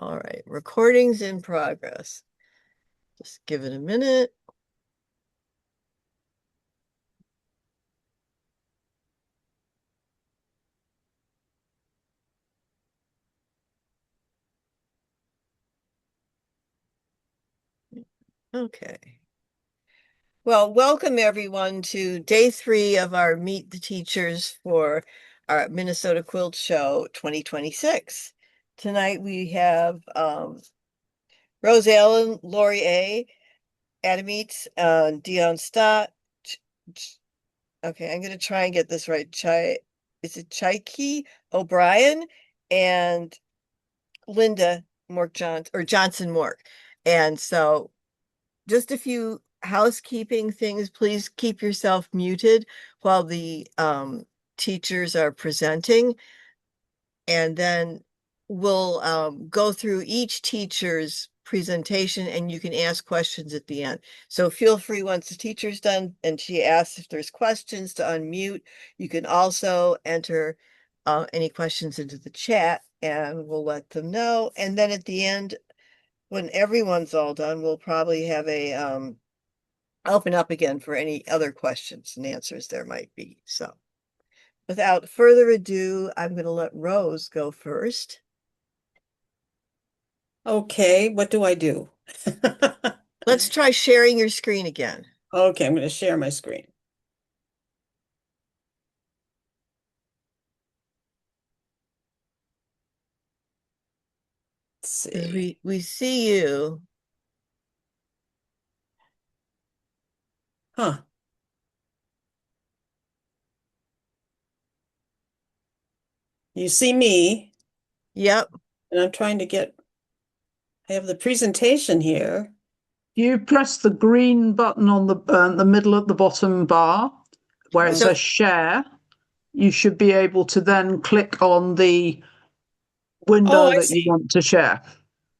All right, recording's in progress. Just give it a minute. Okay. Well, welcome everyone to day 3 of our Meet the Teachers for our Minnesota Quilt Show 2026. Tonight we have Rose Allen, Lori A., Adamietz, Deonn Stott. Okay, I'm going to try and get this right. Is it Chiaki O'Brian and Linda Johnson-Morke. And so just a few housekeeping things. Please keep yourself muted while the teachers are presenting. And then we'll go through each teacher's presentation and you can ask questions at the end. So feel free once the teacher's done and she asks if there's questions to unmute. You can also enter any questions into the chat and we'll let them know. And then at the end, when everyone's all done, we'll probably have a open up again for any other questions and answers there might be. So without further ado, I'm going to let Rose go first. Okay, what do I do? Let's try sharing your screen again. Okay, I'm going to share my screen. Let's see. We see you. Huh. You see me, Yep. and I'm trying to I have the presentation here. You press the green button on the middle at the bottom bar where it So says share. You should be able to then click on the Oh, window I that you see. want to share.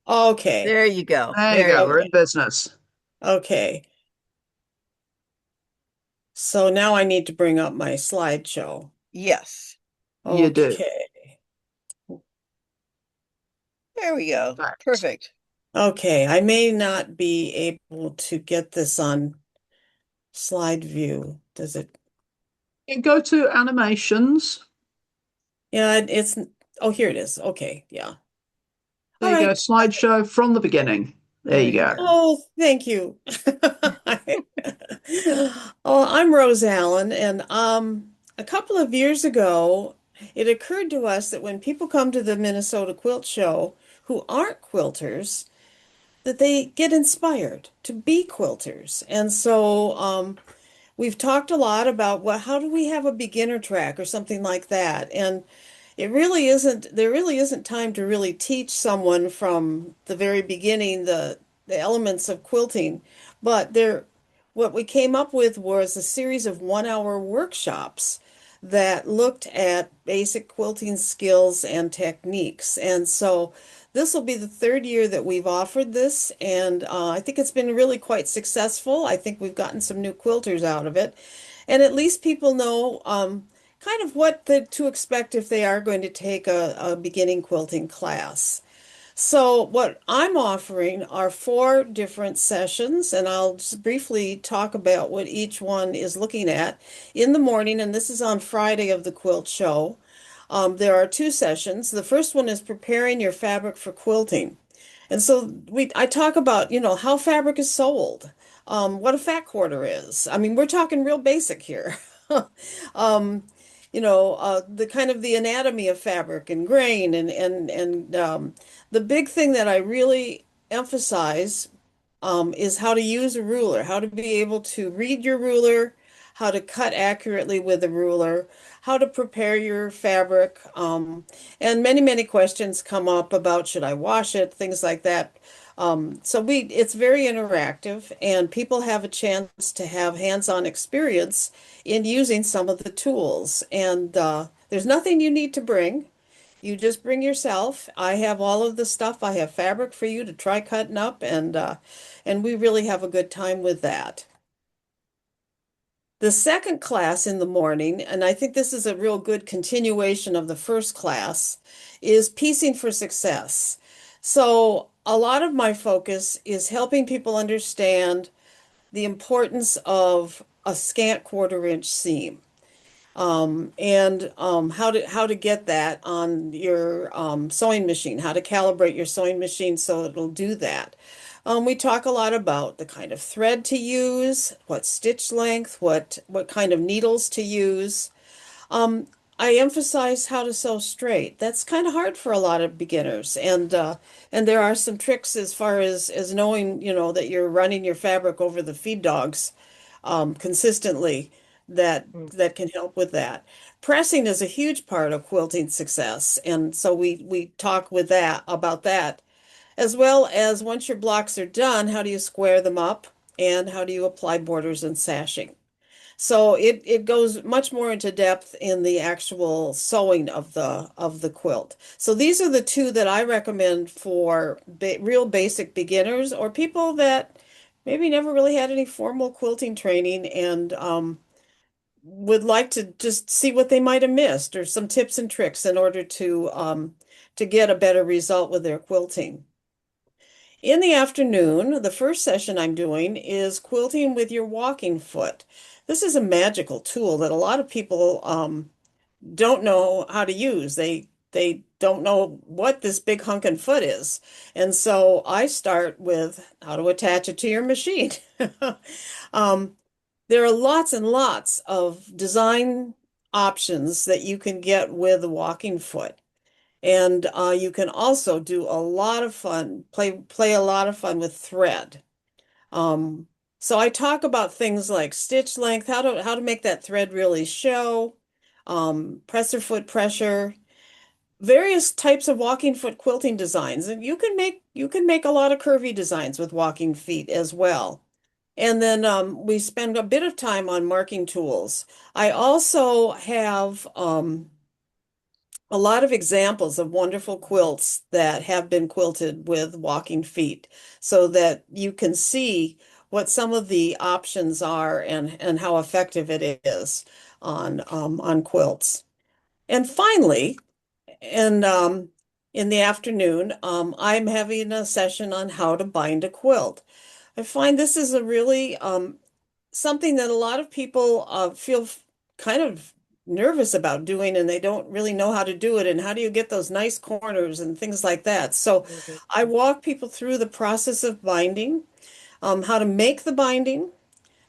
Okay. there you go. There you There go. you We're go. in business. Okay. So now I need to bring up my slideshow. Yes. You do. Okay. There we go. Right. Perfect. Okay, I may not be able to get this on slide view. Does it? You go to animations. Yeah, oh, here it is. Okay, yeah. There All you go. right. Slideshow from the beginning. There There you you go. go. Oh, thank you. Oh, I'm Rose Allen, and a couple of years ago, it occurred to us that when people come to the Minnesota Quilt Show who aren't quilters, that they get inspired to be quilters. And so we've talked a lot about how do we have a beginner track or something like that. And there really isn't time to really teach someone from the very beginning the elements of quilting. But what we came up with was a series of 1 hour workshops that looked at basic quilting skills and techniques. And so this will be the third year that we've offered this, and I think it's been really quite successful. I think we've gotten some new quilters out of it, and at least people know kind of to expect if they are going to take a beginning quilting class. So what I'm offering are 4 different sessions, and I'll just briefly talk about what each one is looking at in the morning, and this is on Friday of the quilt show. There are 2 sessions. The first one is preparing your fabric for quilting. And so I talk about, how fabric is sold, what a fat quarter is. I mean, we're talking real basic here. Um, the kind of the anatomy of fabric and grain and the big thing that I really emphasize is how to use a ruler, how to be able to read your ruler, how to cut accurately with a ruler, how to prepare your fabric, and many, many questions come up about should I wash it, things like that. It's very interactive, and people have a chance to have hands-on experience in using some of the tools. And there's nothing you need to bring. You just bring yourself. I have all of the stuff. I have fabric for you to try cutting up, and we really have a good time with that. The second class in the morning, and I think this is a real good continuation of the first class, is piecing for success. So a lot of my focus is helping people understand the importance of a scant quarter-inch seam. And how to get that on your sewing machine, how to calibrate your sewing machine so it'll do that. We talk a lot about the kind of thread to use, what stitch length, what kind of needles to use. Um, I emphasize how to sew straight. That's kind of hard for a lot of beginners, and there are some tricks as far as knowing, that you're running your fabric over the feed dogs consistently that Mm. that can help with that. Pressing is a huge part of quilting success, and so we talk with that about that, as well as once your blocks are done, how do you square them up and how do you apply borders and sashing? So it goes much more into depth in the actual sewing of the quilt. So these are the two that I recommend for ba real basic beginners or people that maybe never really had any formal quilting training and would like to just see what they might have missed or some tips and tricks in order to get a better result with their quilting. In the afternoon, the first session I'm doing is quilting with your walking foot. This is a magical tool that a lot of people don't know how to use. They don't know what this big hunkin' foot is. And so I start with how to attach it to your machine. Um, there are lots and lots of design options that you can get with a walking foot. And you can also do a lot of fun, play a lot of fun with thread. Um, so I talk about things like stitch length, how to make that thread really show, presser foot pressure, various types of walking foot quilting designs. And you can make a lot of curvy designs with walking feet as well. And then we spend a bit of time on marking tools. I also have a lot of examples of wonderful quilts that have been quilted with walking feet so that you can see what some of the options are and how effective it is on quilts. And finally, and in the afternoon, I'm having a session on how to bind a quilt. I find this is a really something that a lot of people feel kind of nervous about doing, and they don't really know how to do it. And how do you get those nice corners and things like that? So Mhm. I walk people through the process of binding, how to make the binding.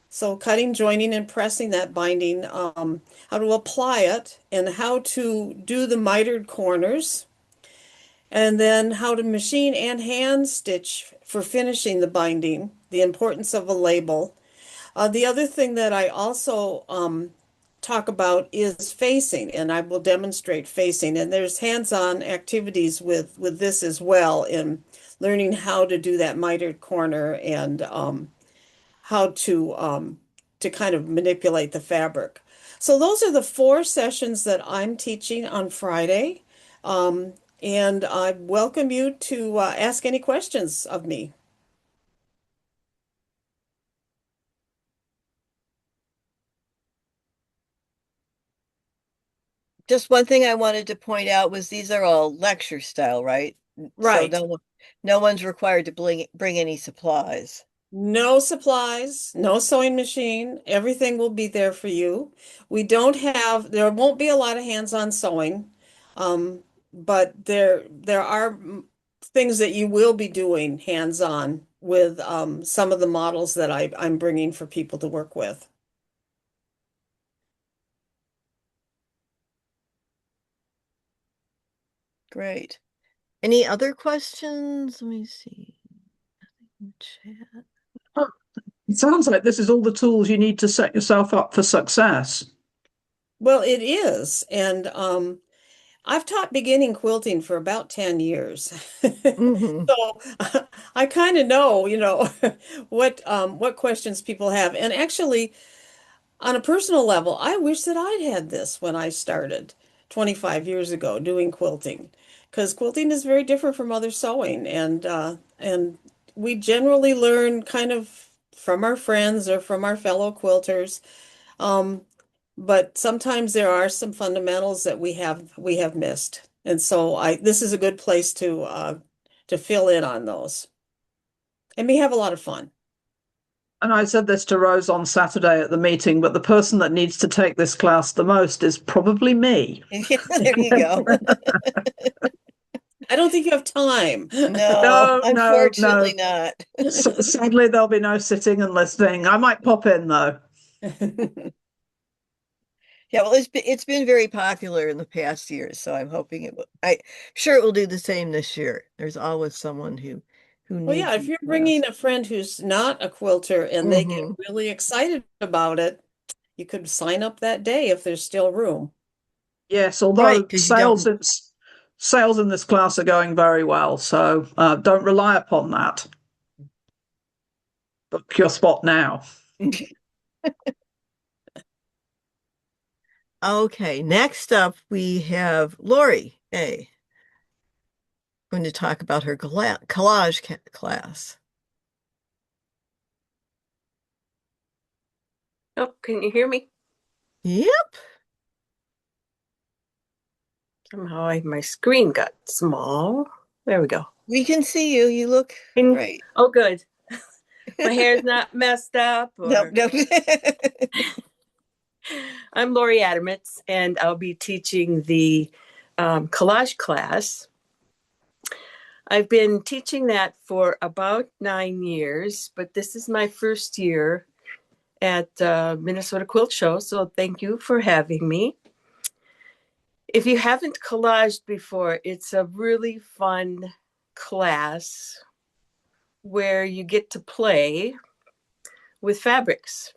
So cutting, joining, and pressing that binding, how to apply it, and how to do the mitered corners, and then how to machine and hand stitch for finishing the binding, the importance of a label. The other thing that I also talk about is facing, and I will demonstrate facing. And there's hands-on activities with this as well in learning how to do that mitered corner and how to kind of manipulate the fabric. So those are the four sessions that I'm teaching on Friday. Um, and I welcome you to ask any questions of me. Just one thing I wanted to point out was these are all lecture style, right? So Right. no one's required to bring any supplies. No supplies, no sewing machine. Everything will be there for you. There won't be a lot of hands-on sewing, but there are things that you will be doing hands-on with some of the models that I'm bringing for people to work with. Great. Any other questions? Let me see. Chat. It sounds like this is all the tools you need to set yourself up for success. Well, it is, and I've taught beginning quilting for about 10 years. Hmm. So I kind of know, what questions people have. And actually, on a personal level, I wish that I'd had this when I started 25 years ago doing quilting, because quilting is very different from other sewing, and we generally learn kind of from our friends or from our fellow quilters. Um, but sometimes there are some fundamentals that we have missed. And so this is a good place to fill in on those. And we have a lot of fun. And I said this to Rose on Saturday at the meeting, but the person that needs to take this class the most is probably me. There you go. I don't think you have time. No, No, no, no. unfortunately not. Sadly, there'll be no sitting and listening. I might pop in though. Yeah, well, it's been very popular in the past years, so I'm hoping it will. I'm sure it will do the same this year. There's always someone who Well, needs yeah, if these you're bringing classes. a friend who's not a quilter and they get Hmm. really excited about it, you could sign up that day if there's still room. Yes, Right, although because you don't. sales in this class are going very well, so don't rely upon that. Book your spot now. Okay, next up we have Lori A. Going to talk about her collage class. Oh, can you hear me? Yep, Somehow my screen got small. There we go. we can see you. You look great. Oh, good. My hair's not messed up Nope, or nope. I'm Lori Adamietz, and I'll be teaching the collage class. I've been teaching that for about 9 years, but this is my first year at Minnesota Quilt Show, so thank you for having me. If you haven't collaged before, it's a really fun class where you get to play with fabrics.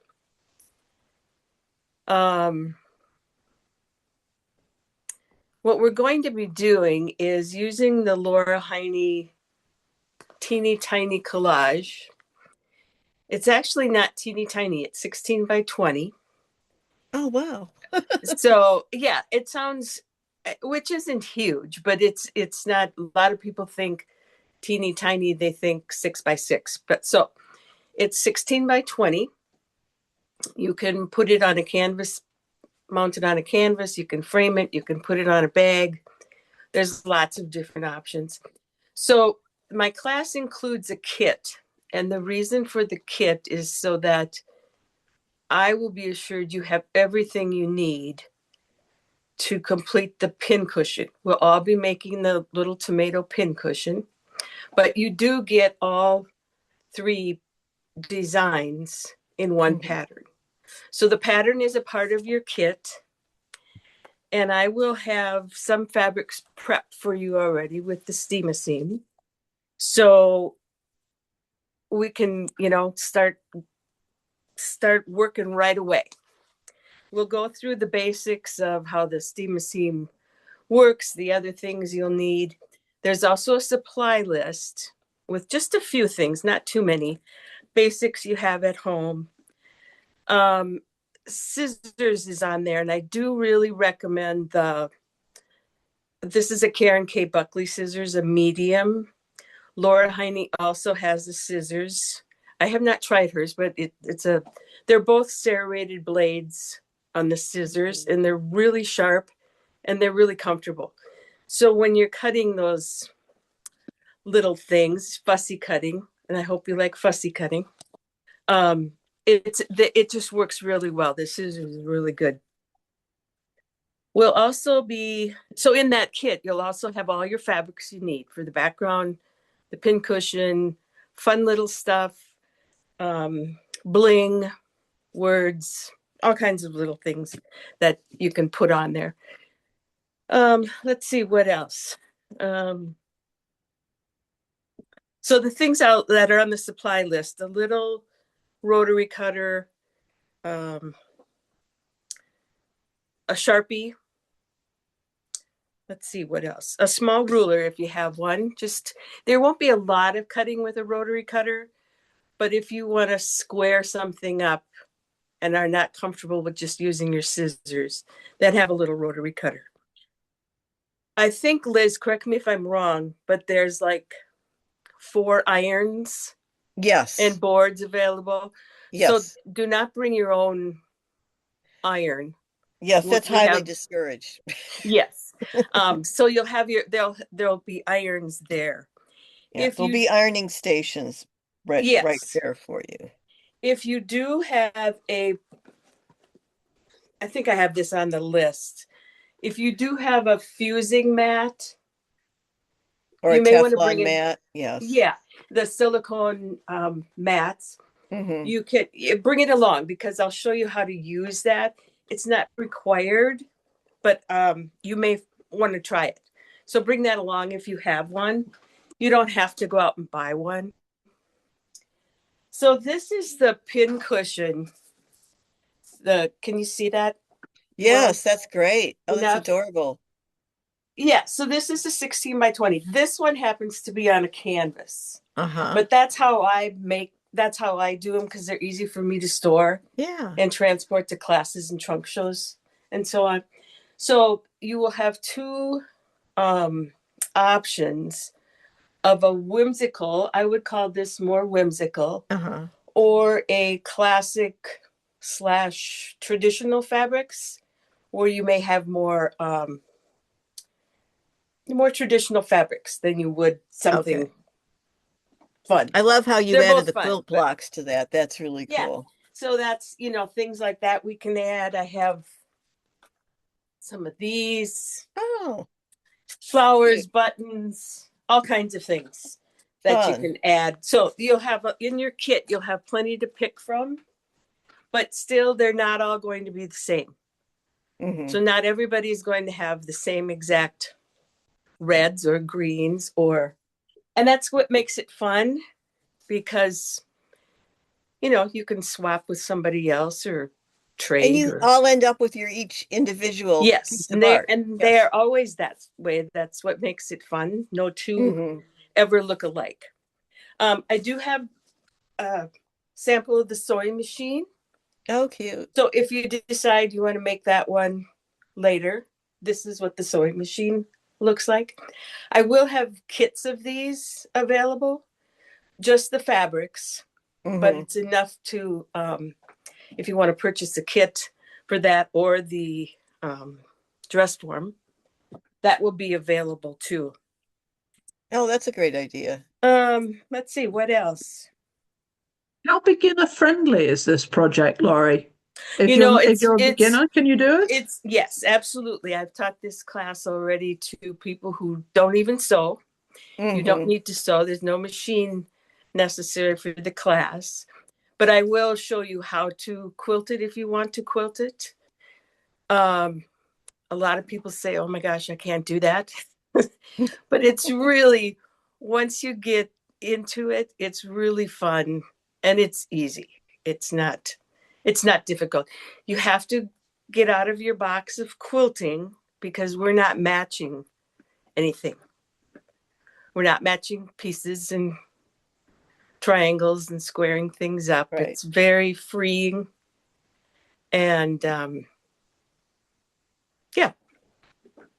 What we're going to be doing is using the Laura Heine teeny tiny collage. It's actually not teeny tiny, it's 16 by 20. Oh, wow. So yeah, it sounds, which isn't huge, but it's not. A lot of people think teeny tiny, they think 6 by 6, but so it's 16 by 20. You can put it on a canvas, mount it on a canvas, you can frame it, you can put it on a bag. There's lots of different options. So my class includes a kit, and the reason for the kit is so that I will be assured you have everything you need to complete the pin cushion. We'll all be making the little tomato pin cushion, but you do get all 3 designs in one pattern. So the pattern is a part of your kit, and I will have some fabrics prepped for you already with the steam-a-seam. So we can, start working right away. We'll go through the basics of how the steam-a-seam works, the other things you'll need. There's also a supply list with just a few things, not too many, basics you have at home. Scissors is on there, and I do really recommend this is a Karen K. Buckley scissors, a medium. Laura Heine also has the scissors. I have not tried hers, but they're both serrated blades on the scissors, and they're really sharp and they're really comfortable. So when you're cutting those little things, fussy cutting, and I hope you like fussy cutting, it just works really well. The scissors is really good. We'll also so in that kit, you'll also have all your fabrics you need for the background, the pin cushion, fun little stuff, bling, words, all kinds of little things that you can put on there. Let's see what else. So the things that are on the supply list, a little rotary cutter, a Sharpie. Let's see what else. A small ruler if you have one. There won't be a lot of cutting with a rotary cutter, but if you want to square something up and are not comfortable with just using your scissors, then have a little rotary cutter. I think, Liz, correct me if I'm wrong, but there's like 4 irons Yes. and boards available. Yes. So do not bring your own iron. Yes, that's highly discouraged. Yes. So you'll have there'll be irons there. Yeah, If there'll you, be ironing stations right yes, there for you. if you do have I think I have this on the list. If you do have a fusing mat, Or a you may want to bring Teflon in, mat. Yes. yeah, the silicone mats. Hmm. You can bring it along because I'll show you how to use that. It's not required, but you may want to try it. So bring that along if you have one. You don't have to go out and buy one. So this is the pin cushion. Can you see that well Yes, that's great. Oh, that's enough? adorable. Yeah, so this is a 16 by 20. This one happens to be on a canvas. Uh-huh. But that's how I do them because they're easy for me to store Yeah. and transport to classes and trunk shows and so on. So you will have two um, options of a whimsical, I would call this more whimsical, Uh-huh. or a classic slash traditional fabrics, where you may have more traditional fabrics than you would Okay. something fun. I love how you They're added both the fun, quilt but blocks to that. That's really yeah. cool. So that's, things like that we can add. I have some of these Oh, flowers, cute. buttons, all kinds of things that you Fun. can add. So you'll have in your kit, you'll have plenty to pick from, but still they're not all going to be the same. Hmm. So not everybody is going to have the same exact reds or greens and that's what makes it fun because you can swap with somebody else or And trade you or all end up with your each individual yes, piece of art. and Yes. they're always that way. That's what makes it fun. No two Hmm. ever look alike. I do have a sample of the sewing machine. Oh, cute. So if you decide you want to make that one later, this is what the sewing machine looks like. I will have kits of these available, just the fabrics, but Hmm. it's enough to, if you want to purchase a kit for that or the dress form, that will be available too. Oh, that's a great idea. Let's see, what else? How beginner friendly is this project, Laurie? If You know, you're a beginner, can you do it? it's yes, absolutely. I've taught this class already to people who don't even sew. You don't Hmm. need to sew. There's no machine necessary for the class, but I will show you how to quilt it if you want to quilt it. A lot of people say, "Oh my gosh, I can't do that," but it's really once you get into it, it's really fun and it's easy. It's not it's not difficult. You have to get out of your box of quilting because we're not matching anything. We're not matching pieces and triangles and squaring things up. Right. It's very freeing. And yeah,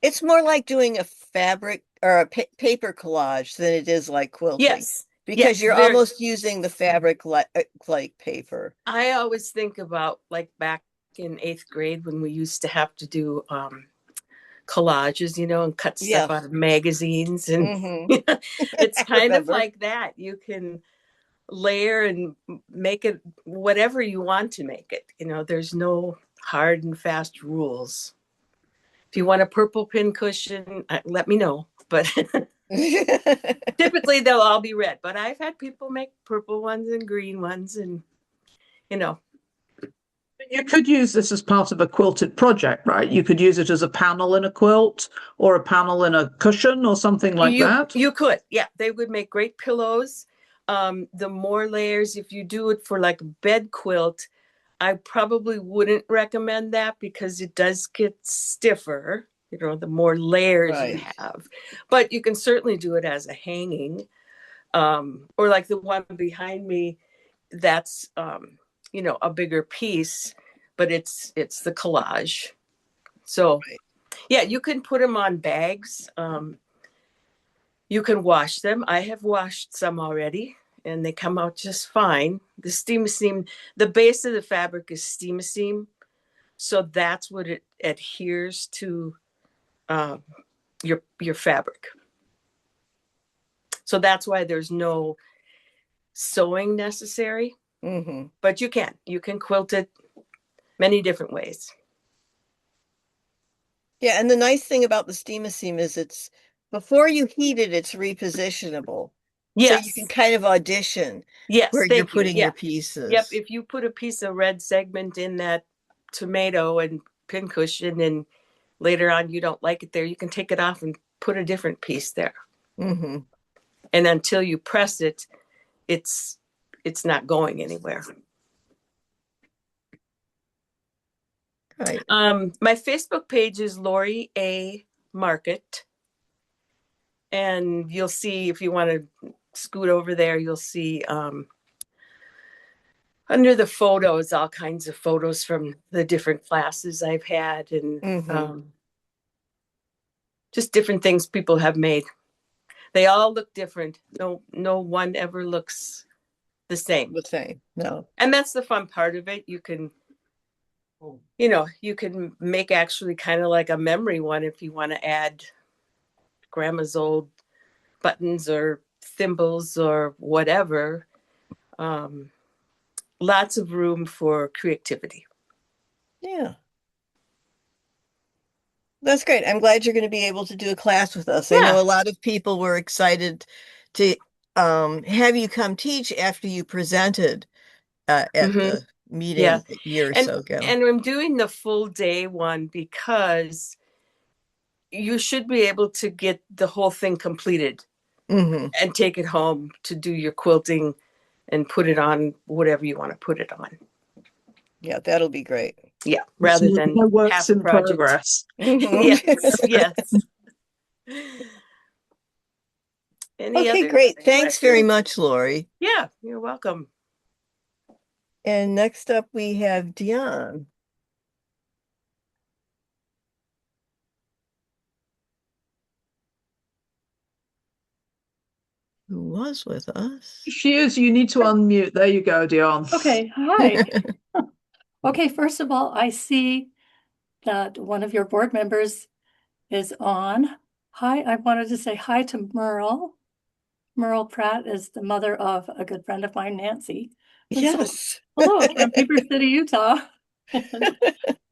It's more like doing a fabric or a paper collage than it is like quilting yes, because yes, you're very. almost using the fabric like paper. I always think about like back in 8th grade when we used to have to do collages, and cut stuff Yeah. out of magazines. And Hmm. it's I kind of remember. like that. You can layer and make it whatever you want to make it. There's no hard and fast rules. If you want a purple pin cushion, let me know. But typically they'll all be red. But I've had people make purple ones and green ones, and you know, You could use this as part of a quilted project, right? You could use it as a panel in a quilt or a panel in a cushion or something like you that. you could, yeah, they would make great pillows. The more layers, if you do it for like a bed quilt, I probably wouldn't recommend that because it does get stiffer. The more layers you Right. have, but you can certainly do it as a hanging, or like the one behind me. That's a bigger piece, but it's the collage. So Right. yeah, you can put them on bags. You can wash them. I have washed some already, and they come out just fine. The steam, the base of the fabric is steam, so that's what it adheres to your fabric. So that's why there's no sewing necessary, but you can quilt it many different ways. Yeah, and the nice thing about the steam seam is it's before you heat it, it's repositionable. So you can Yes. kind of audition Yes, where you're thank you. putting Yeah. your pieces. Yep. If you put a piece of red segment in that tomato and pincushion, and later on you don't like it there, you can take it off and put a different piece there. And until you press it, it's not going anywhere. Right. My Facebook page is Lori A. Market. And you'll see, if you want to scoot over there, you'll see under the photos, all kinds of photos from the different classes I've had, and just different things people have made. They all look different. No one ever looks the same. The same. No. And that's the fun part of it. You can make actually kind of like a memory one if you want to add grandma's old buttons or thimbles or whatever. Lots of room for creativity. Yeah. That's great. I'm glad you're going to be able to do a class with us. Yeah. I know a lot of people were excited to have you come teach after you presented at the meeting a year or so ago. And I'm doing the full day one because you should be able to get the whole thing completed and take it home to do your quilting and put it on whatever you want to put it on. Yeah, that'll be great. Yeah, rather than no works half a in project. progress. Yes. Okay, great. Thanks very much, Lori. Yeah, you're welcome. And next up we have Deonn. Who was with us. She is. You need to unmute. There you go, Deonn. Okay, hi. Okay, first of all, I see that one of your board members is on. Hi, I wanted to say hi to Merle. Merle Pratt is the mother of a good friend of mine, Nancy. Yes. Hello, from Paper City, Utah. I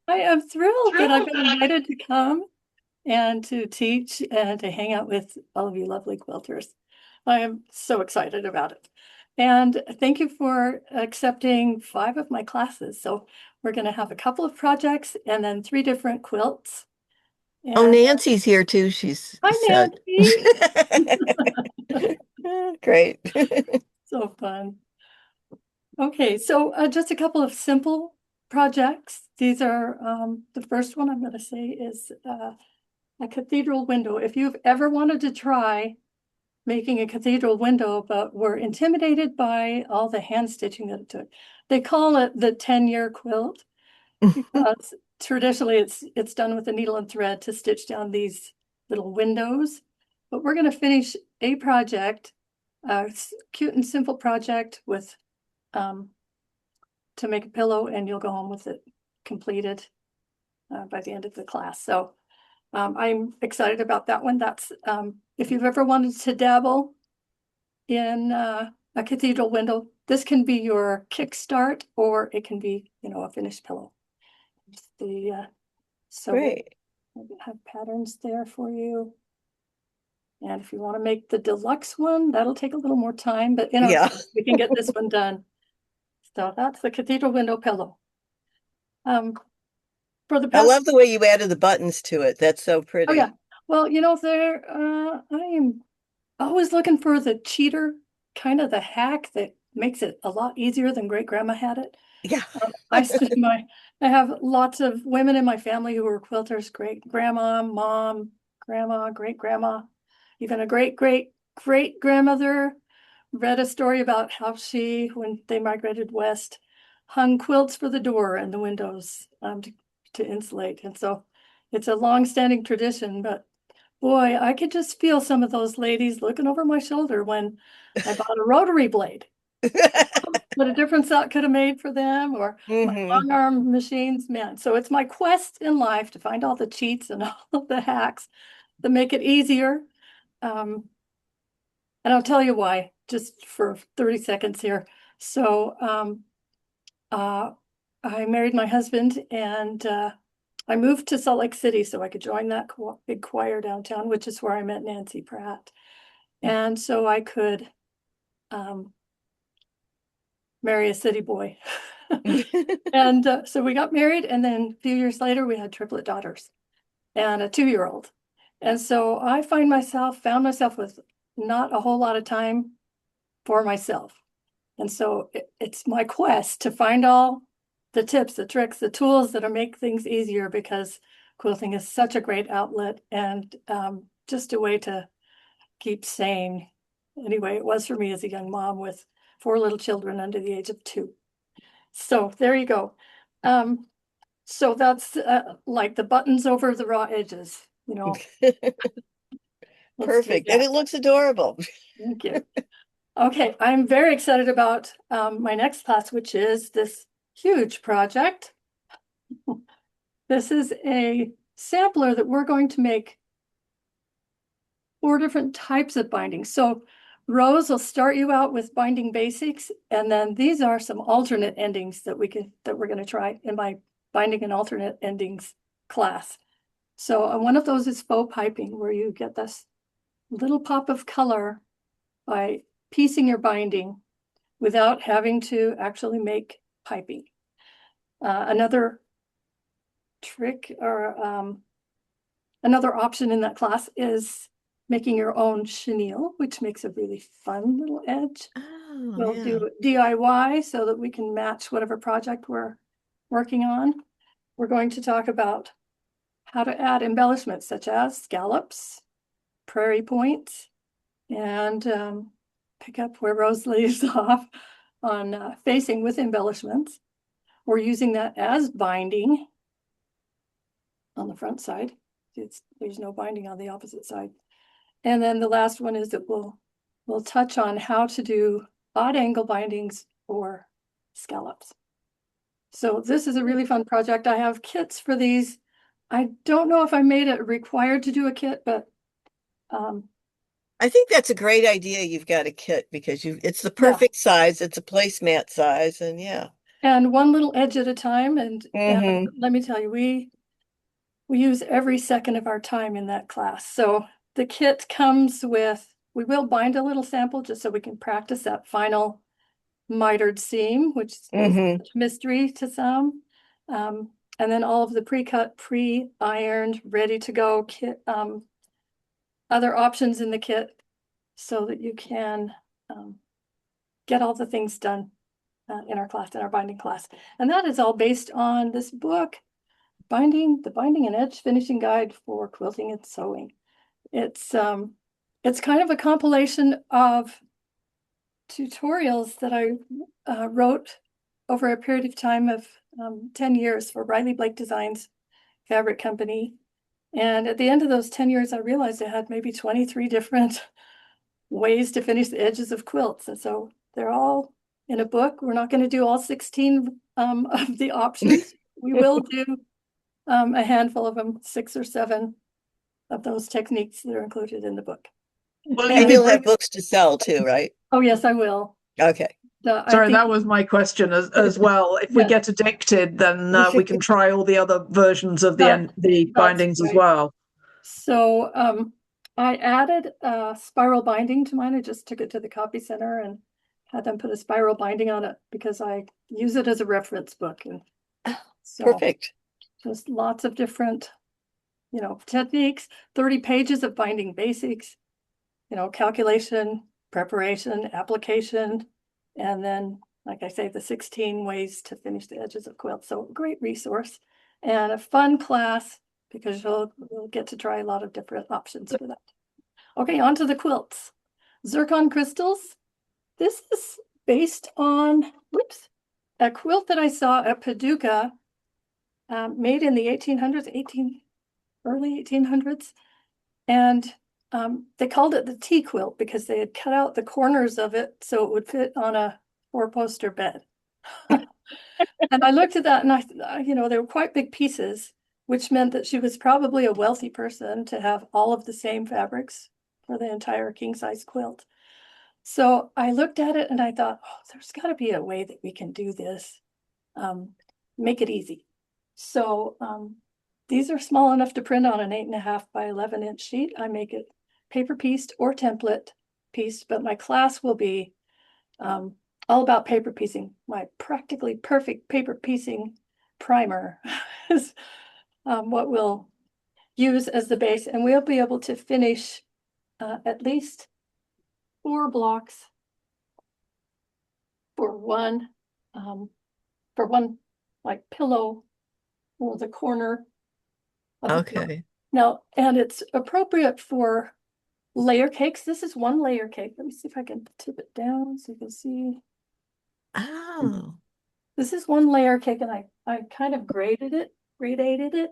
am thrilled that I've been invited to come and to teach and to hang out with all of you lovely quilters. I am so excited about it. And thank you for accepting 5 of my classes. So we're going to have a couple of projects and then 3 different quilts. And oh, Nancy's here too. She's hi, Nancy. Great. So fun. Okay, so just a couple of simple projects. These are, the first one I'm going to say is a cathedral window. If you've ever wanted to try making a cathedral window, but were intimidated by all the hand stitching that it took, they call it the 10-year quilt because traditionally it's done with a needle and thread to stitch down these little windows. But we're going to finish a project, a cute and simple project with to make a pillow, and you'll go home with it completed by the end of the class. So I'm excited about that one. That's if you've ever wanted to dabble in a cathedral window, this can be your kickstart, or it can be, a finished pillow. So great. I have patterns there for you. And if you want to make the deluxe one, that'll take a little more time, but we can get this one done. So that's the cathedral window pillow. For the I love the way you added the buttons to it. That's so pretty. Oh yeah. Well, I am always looking for the cheater, kind of the hack that makes it a lot easier than great grandma had it. Yeah. I have lots of women in my family who are quilters, great grandma, mom, grandma, great grandma, even a great grandmother. Read a story about how she, when they migrated west, hung quilts for the door and the windows to insulate. And so it's a long-standing tradition, but boy, I could just feel some of those ladies looking over my shoulder when I bought a rotary blade. What a difference that could have made for them, or my long arm machines, man. So it's my quest in life to find all the cheats and all of the hacks that make it easier. And I'll tell you why, just for 30 seconds here. So I married my husband, and I moved to Salt Lake City so I could join that big choir downtown, which is where I met Nancy Pratt. And so I could marry a city boy. And so we got married, and then a few years later, we had triplet daughters and a 2-year-old. And so I found myself with not a whole lot of time for myself. And so it's my quest to find all the tips, the tricks, the tools that'll make things easier, because quilting is such a great outlet and just a way to keep sane. Anyway, it was for me as a young mom with 4 little children under the age of 2. So there you go. So that's like the buttons over the raw edges, you know. Perfect. And it looks adorable. Thank you. Okay, I'm very excited about my next class, which is this huge project. This is a sampler that we're going to make 4 different types of binding. So Rose will start you out with binding basics, and then these are some alternate endings that we're going to try in my binding and alternate endings class. So one of those is faux piping, where you get this little pop of color by piecing your binding without having to actually make piping. Another trick or another option in that class is making your own chenille, which makes a really fun little edge. Oh, We'll yeah. do DIY so that we can match whatever project we're working on. We're going to talk about how to add embellishments such as scallops, prairie points, and pick up where Rose leaves off on facing with embellishments. We're using that as binding on the front side. There's no binding on the opposite side. And then the last one is that we'll touch on how to do odd angle bindings or scallops. So this is a really fun project. I have kits for these. I don't know if I made it required to do a kit, but I think that's a great idea. You've got a kit because it's the perfect size. It's a placemat size, and yeah. And one little edge at a time. And Mhm. let me tell you, we use every second of our time in that class. So the kit comes with, we will bind a little sample just so we can practice that final mitered seam, which is a mystery to some. And then all of the pre-cut, pre-ironed, ready to go kit, other options in the kit so that you can get all the things done in our class, in our binding class. And that is all based on this book, the Binding and Edge Finishing Guide for Quilting and Sewing. It's kind of a compilation of tutorials that I wrote over a period of time of 10 years for Riley Blake Designs Fabric Company. And at the end of those 10 years, I realized I had maybe 23 different ways to finish the edges of quilts. And so they're all in a book. We're not going to do all 16 of the options. We will do a handful of them, 6 or 7 of those techniques that are included in the book. Well, And you'll have books to sell too, right? Oh, yes, I will. Okay. Sorry, that was my question as well. If we get addicted, then we can try all the other versions of the bindings as well. So I added a spiral binding to mine. I just took it to the copy center and had them put a spiral binding on it because I use it as a reference book. And so perfect. Just lots of different, techniques, 30 pages of binding basics, calculation, preparation, application, and then, like I say, the 16 ways to finish the edges of quilts. So great resource and a fun class because you'll get to try a lot of different options for that. Okay, on to the quilts. Zircon crystals. This is based on, a quilt that I saw at Paducah, made in the 1800s, early 1800s. And they called it the tea quilt because they had cut out the corners of it so it would fit on a 4-poster bed. And I looked at that and they were quite big pieces, which meant that she was probably a wealthy person to have all of the same fabrics for the entire king size quilt. So I looked at it and I thought, oh, there's got to be a way that we can do this, make it easy. So these are small enough to print on an 8.5 by 11-inch sheet. I make it paper pieced or template pieced, but my class will be all about paper piecing. My practically perfect paper piecing primer is what we'll use as the base, and we'll be able to finish at least 4 blocks for one like pillow or the corner of the pillow. Okay. Now, and it's appropriate for layer cakes. This is one layer cake. Let me see if I can tip it down so you can see. Oh. This is one layer cake, and I kind of gradated it,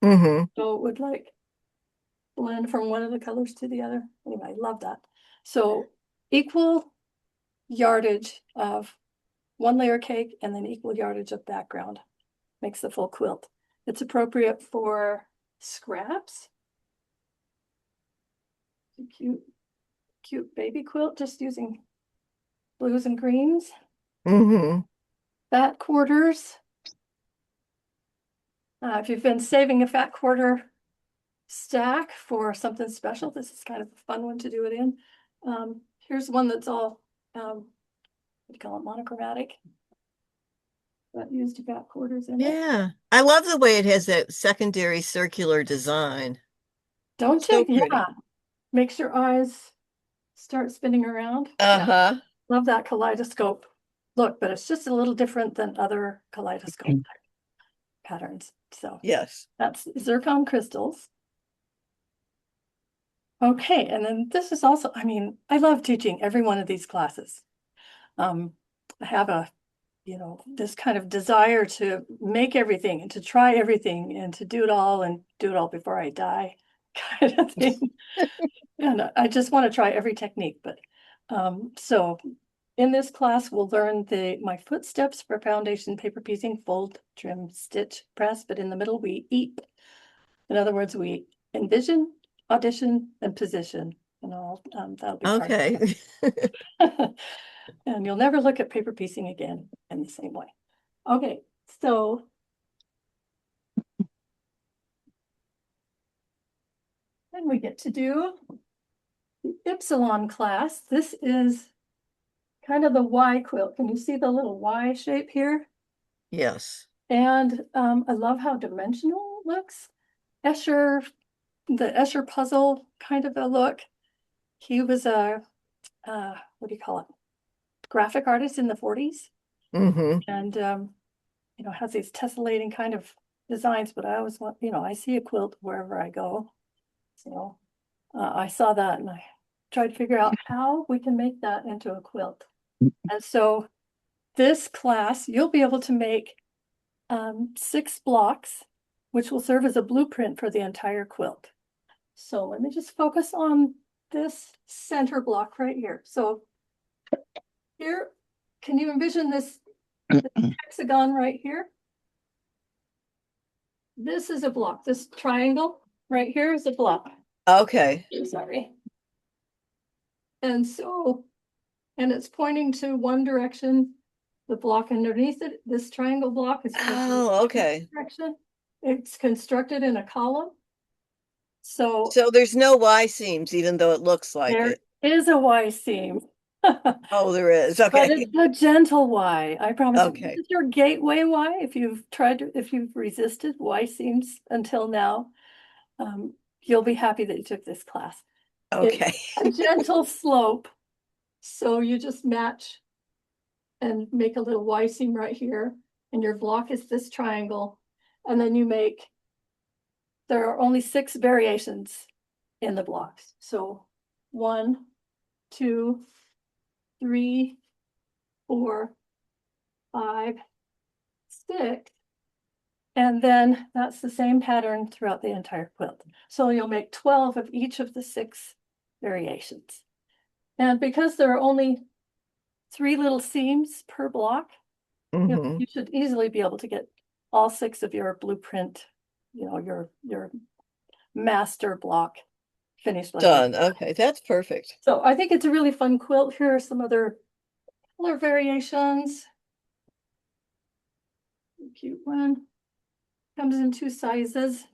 Mm-hmm. so it would like blend from one of the colors to the other. Anyway, I love that. So equal yardage of one layer cake and then equal yardage of background makes the full quilt. It's appropriate for scraps. Cute baby quilt, just using blues and greens. Mm-hmm. Fat quarters. If you've been saving a fat quarter stack for something special, this is kind of a fun one to do it in. Here's one that's all, what do you call it, monochromatic. That used fat quarters in it. Yeah. I love the way it has that secondary circular design. Don't So you? pretty. Yeah. Makes your eyes start spinning around. Yeah. Uh-huh. Love that kaleidoscope look, but it's just a little different than other kaleidoscope patterns. So Yes. that's zircon crystals. Okay, and then this is also, I mean, I love teaching every one of these classes. I have a, this kind of desire to make everything and to try everything and to do it all and do it all before I die kind of thing. And I just want to try every technique. But so in this class, we'll learn my footsteps for foundation paper piecing, fold, trim, stitch, press, but in the middle we eat. In other words, we envision, audition, and position. And all that'll be part of Okay. it. And you'll never look at paper piecing again in the same way. Okay, so then we get to do the Ypsilon class. This is kind of the Y quilt. Can you see the little Y shape here? Yes. And I love how dimensional it looks. Escher, the Escher puzzle kind of a look. He was a, what do you call it? Graphic artist in the 40s. Mm-hmm. And, has these tessellating kind of designs, but I always want, I see a quilt wherever I go. So I saw that and I tried to figure out how we can make that into a quilt. And so this class, you'll be able to make 6 blocks, which will serve as a blueprint for the entire quilt. So let me just focus on this center block right here. So here, can you envision this hexagon right here? This is a block. This triangle right here is a block. Okay. Sorry. And so, and it's pointing to one direction. The block underneath it, this triangle block is Oh, okay. direction. It's constructed in a column. So So there's no Y seams, even though it looks like there it. is a Y seam. Oh, there is. But Okay. it's a gentle Y. I promise. Okay. This is your gateway Y. If you've resisted Y seams until now, you'll be happy that you took this class. Okay. It's a gentle slope. So you just match and make a little Y seam right here. And your block is this triangle. And then there are only 6 variations in the blocks. So 1, 2, 3, 4, 5, 6. And then that's the same pattern throughout the entire quilt. So you'll make 12 of each of the 6 variations. And because there are only 3 little seams per block, Mm-hmm. you should easily be able to get all 6 of your blueprint, your master block finished like Done. that. Okay, that's perfect. So I think it's a really fun quilt. Here are some other color variations. Cute one. Comes in 2 sizes.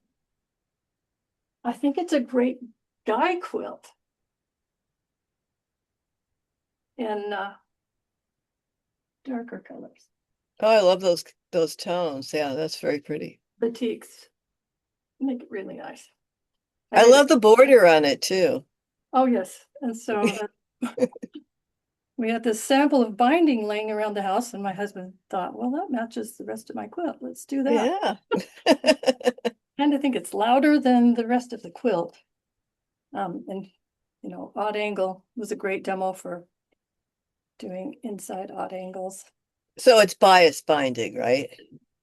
I think it's a great guy quilt. In darker colors. Oh, I love those tones. Yeah, that's very pretty. Batiks make it really nice. I love the border on it too. Oh, yes. And so we had this sample of binding laying around the house, and my husband thought, well, that matches the rest of my quilt. Let's do that. Yeah. And I think it's louder than the rest of the quilt. And, you know, odd angle was a great demo for doing inside odd angles. So it's bias binding, right?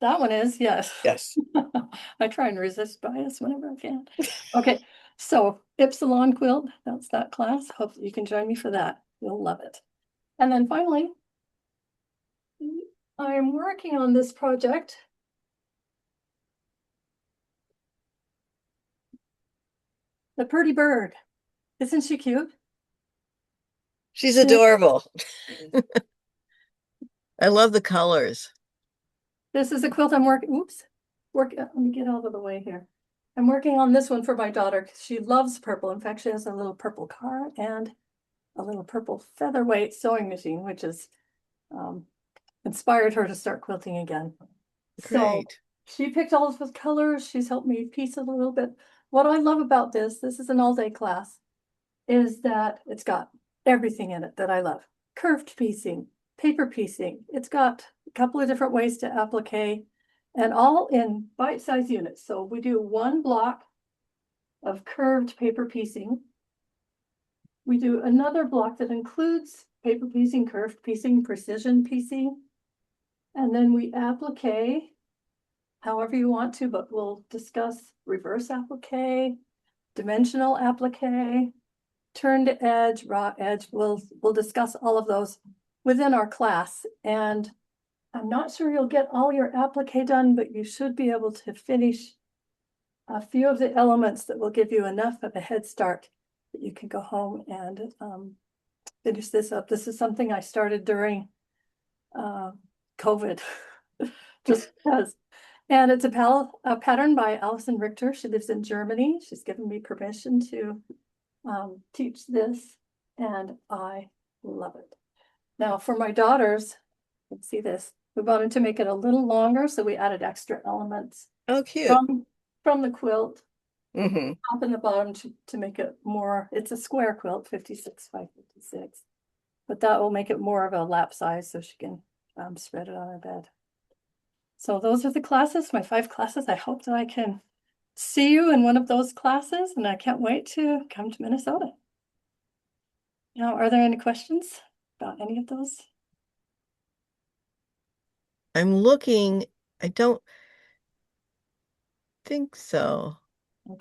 That one is, yes. Yes. I try and resist bias whenever I can. Okay, so Ypsilon quilt, that's that class. Hope you can join me for that. You'll love it. And then finally, I'm working on this project. The Purdy Bird. Isn't she cute? She's adorable. I love the colors. This is a quilt I'm working, let me get out of the way here. I'm working on this one for my daughter because she loves purple. In fact, she has a little purple car and a little purple featherweight sewing machine, which has inspired her to start quilting again. Great. So she picked all of the colors. She's helped me piece it a little bit. What I love about this is an all-day class, is that it's got everything in it that I love. Curved piecing, paper piecing. It's got a couple of different ways to applique, and all in bite-sized units. So we do 1 block of curved paper piecing. We do another block that includes paper piecing, curved piecing, precision piecing. And then we applique however you want to, but we'll discuss reverse applique, dimensional applique, turn to edge, raw edge. We'll discuss all of those within our class. And I'm not sure you'll get all your applique done, but you should be able to finish a few of the elements that will give you enough of a head start that you can go home and finish this up. This is something I started during COVID, just because. And it's a pattern by Alison Richter. She lives in Germany. She's given me permission to teach this, and I love it. Now for my daughters, let's see this. We wanted to make it a little longer, so we added extra elements. Oh, cute. From the quilt, Mm-hmm. top and the bottom to make it more, it's a square quilt, 56 by 56. But that will make it more of a lap size so she can spread it on her bed. So those are the classes, my 5 classes. I hope that I can see you in one of those classes, and I can't wait to come to Minnesota. Now, are there any questions about any of those? I'm looking. I don't think so.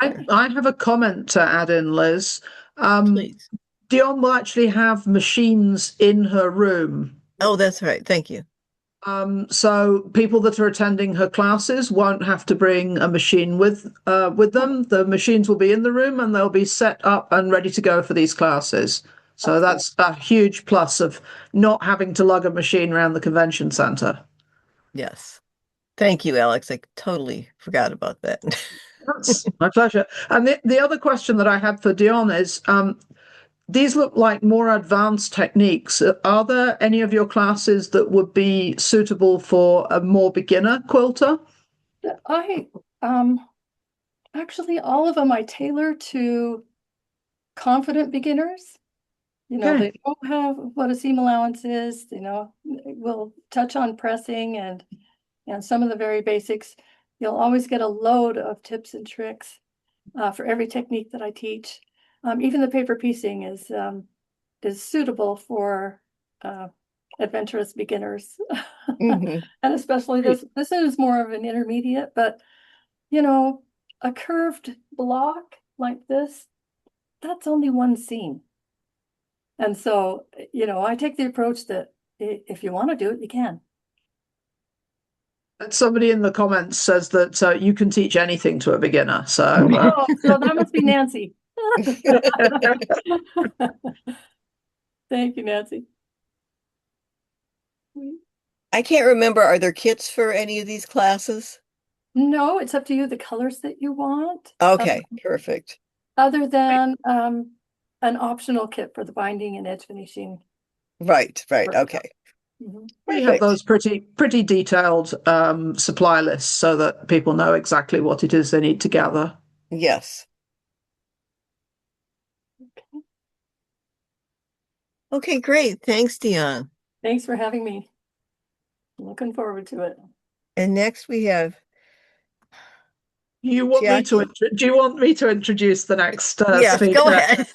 Okay. I have a comment to add in, Liz. Please. Deonn will actually have machines in her room. Oh, that's right. Thank you. So people that are attending her classes won't have to bring a machine with them. The machines will be in the room and they'll be set up and ready to go for these classes. So that's a huge plus of not having to lug a machine around the convention center. Yes. Thank you, Alex. I totally forgot about that. That's my pleasure. And the other question that I had for Deonn is, these look like more advanced techniques. Are there any of your classes that would be suitable for a more beginner quilter? I actually all of them I tailor to confident beginners. You know, Okay. they don't have what a seam allowance is, you know, we'll touch on pressing and some of the very basics. You'll always get a load of tips and tricks for every technique that I teach. Even the paper piecing is suitable for adventurous beginners. Mhm. And especially this is more of an intermediate, but you know, a curved block like this, that's only one seam. And so, you know, I take the approach that if you want to do it, you can. Somebody in the comments says that you can teach anything to a beginner. So Oh, so that must be Nancy. Thank you, Nancy. I can't remember, are there kits for any of these classes? No, it's up to you, the colors that you want. Okay, perfect. Other than an optional kit for the binding and edge finishing. Right, workshop. okay. Mhm. We have Perfect. those pretty detailed supply lists so that people know exactly what it is they need to gather. Yes. Okay, great. Thanks, Deonn. Thanks for having me. Looking forward to it. And next we have You want me to Chiaki. do you want me to introduce the next Yes, go speaker? ahead.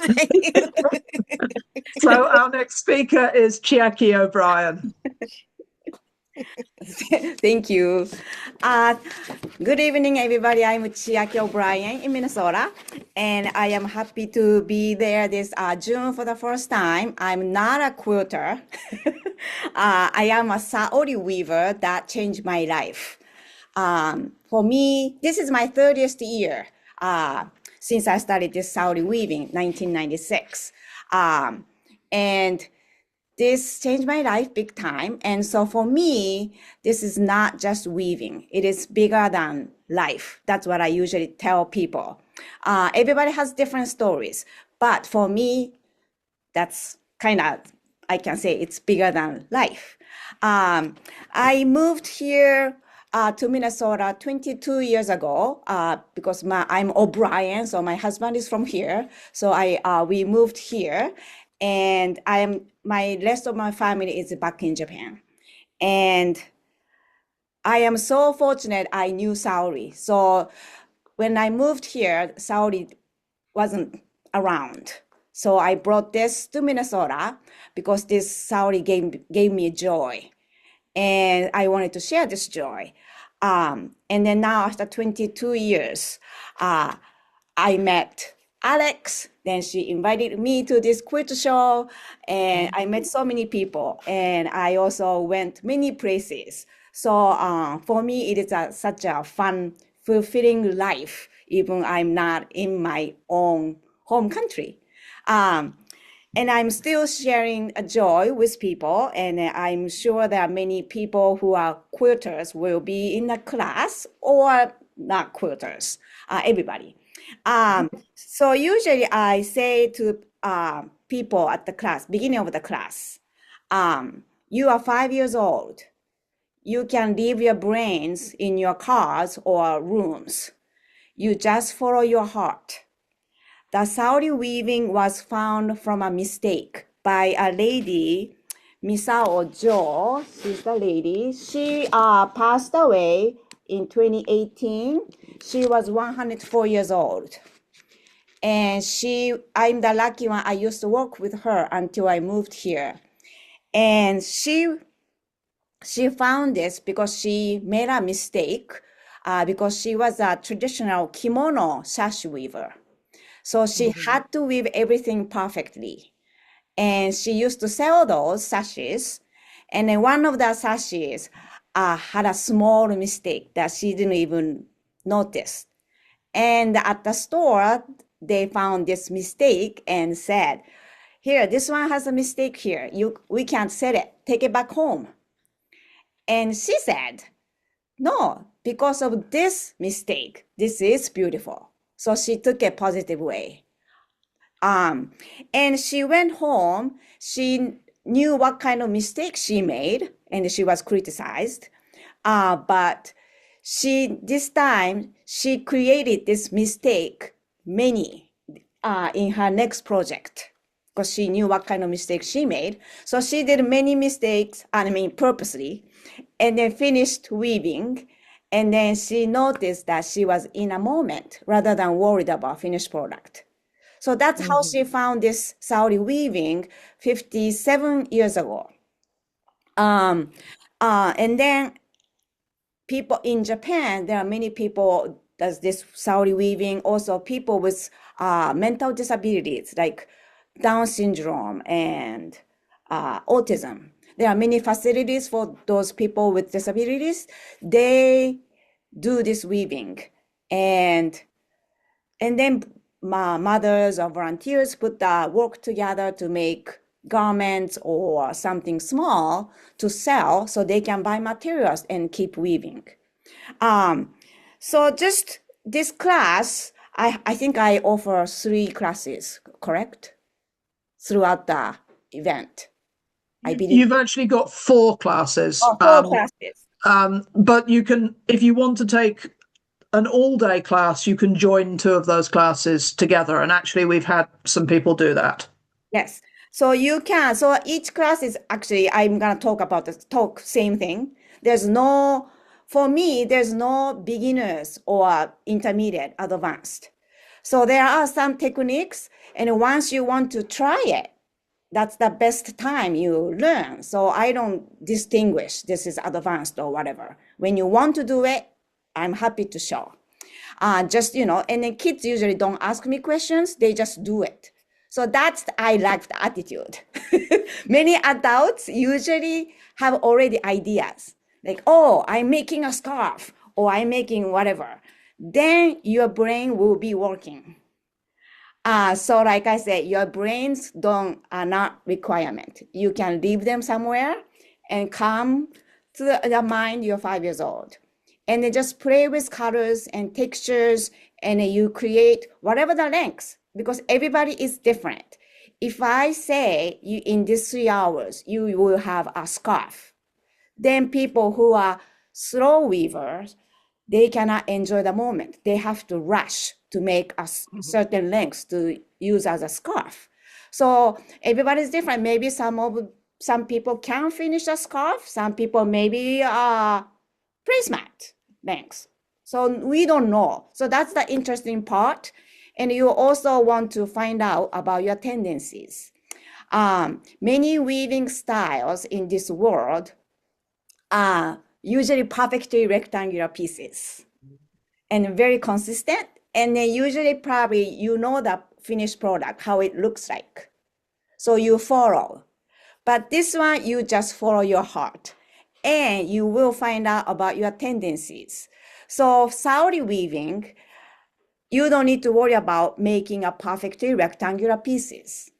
So our next speaker is Chiaki O'Brian. Thank you. Good evening, everybody. I'm Chiaki O'Brian in Minnesota, and I am happy to be there this June for the first time. I'm not a quilter. I am a Saori weaver that changed my life. For me, this is my 30th year since I started this Saori weaving, 1996. And this changed my life big time. And so for me, this is not just weaving. It is bigger than life. That's what I usually tell people. Everybody has different stories. But for me, that's kind of, I can say it's bigger than life. I moved here to Minnesota 22 years ago because I'm O'Brien, so my husband is from here. So we moved here, and my rest of my family is back in Japan. And I am so fortunate I knew Saori. So when I moved here, Saori wasn't around. So I brought this to Minnesota because this Saori gave me joy. And I wanted to share this joy. And then now after 22 years, I met Alex. Then she invited me to this quilt show, and I met so many people. And I also went many places. So for me, it is such a fun, fulfilling life, even I'm not in my own home country. And I'm still sharing a joy with people, and I'm sure there are many people who are quilters will be in the class or not quilters, everybody. So usually I say to people at the class, beginning of the class, you are 5 years old. You can leave your brains in your cars or rooms. You just follow your heart. The Saudi weaving was found from a mistake by a lady, Misao Jo. She's the lady. She passed away in 2018. She was 104 years old. And I'm the lucky one. I used to work with her until I moved here. And she found this because she made a mistake because she was a traditional kimono sash weaver. So she had to weave everything perfectly. And she used to sell those sashes. And then one of the sashes had a small mistake that she didn't even notice. And at the store, they found this mistake and said, here, this one has a mistake here. We can't sell it. Take it back home. And she said, no, because of this mistake, this is beautiful. So she took a positive way. And she went home. She knew what kind of mistake she made, and she was criticized. But this time, she created this mistake many in her next project because she knew what kind of mistake she made. So she did many mistakes, purposely, and then finished weaving. And then she noticed that she was in a moment rather than worried about finished product. So that's how she found this Saudi weaving 57 years ago. And then people in Japan, there are many people does this Saudi weaving, also people with mental disabilities like Down syndrome and autism. There are many facilities for those people with disabilities. They do this weaving. And then mothers or volunteers work together to make garments or something small to sell so they can buy materials and keep weaving. So just this class, I think I offer 3 classes, correct? Throughout the event. I believe. You've actually got 4 classes. Oh, 4 classes. But you can, if you want to take an all-day class, you can join 2 of those classes together. And actually, we've had some people do that. Yes. So you can. So each class is actually, I'm going to talk about same thing. For me, there's no beginners or intermediate, advanced. So there are some techniques, and once you want to try it, that's the best time you learn. So I don't distinguish this is advanced or whatever. When you want to do it, I'm happy to show. And then kids usually don't ask me questions, they just do it. So I like the attitude. Many adults usually have already ideas. Like, oh, I'm making a scarf, or I'm making whatever. Then your brain will be working. So like I said, your brains are not requirement. You can leave them somewhere and come to the mind, you're 5 years old. And then just play with colors and textures, and you create whatever the lengths, because everybody is different. If I say in these 3 hours, you will have a scarf, then people who are slow weavers, they cannot enjoy the moment. They have to rush to make a certain lengths to use as a scarf. So everybody's different. Maybe some people can finish a scarf. Some people maybe placemat lengths. So we don't know. So that's the interesting part. And you also want to find out about your tendencies. Many weaving styles in this world are usually perfectly rectangular pieces and very consistent. And then usually probably the finished product, how it looks like. So you follow. But this one, you just follow your heart, and you will find out about your tendencies. So Saori weaving, you don't need to worry about making a perfectly rectangular pieces.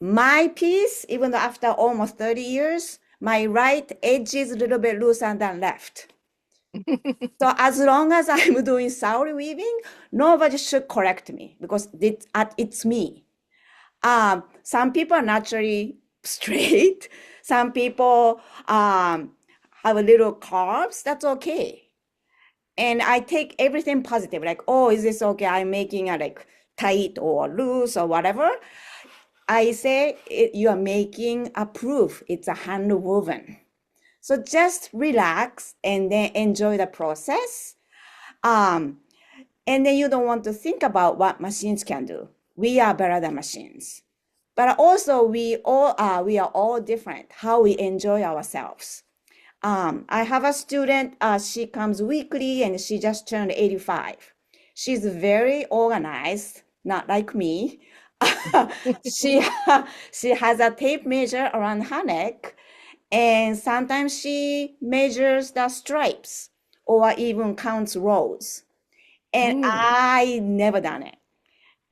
My piece, even though after almost 30 years, my right edge is a little bit looser than left. So as long as I'm doing Saori weaving, nobody should correct me, because it's me. Some people are naturally straight. Some people have a little curves. That's okay. And I take everything positive, like, oh, is this okay? I'm making it like tight or loose or whatever. I say you are making a proof. It's a hand woven. So just relax and then enjoy the process. And then you don't want to think about what machines can do. We are better than machines. But also we are all different, how we enjoy ourselves. I have a student, she comes weekly and she just turned 85. She's very organized, not like me. She has a tape measure around her neck, and sometimes she measures the stripes or even counts rows. And I never done it.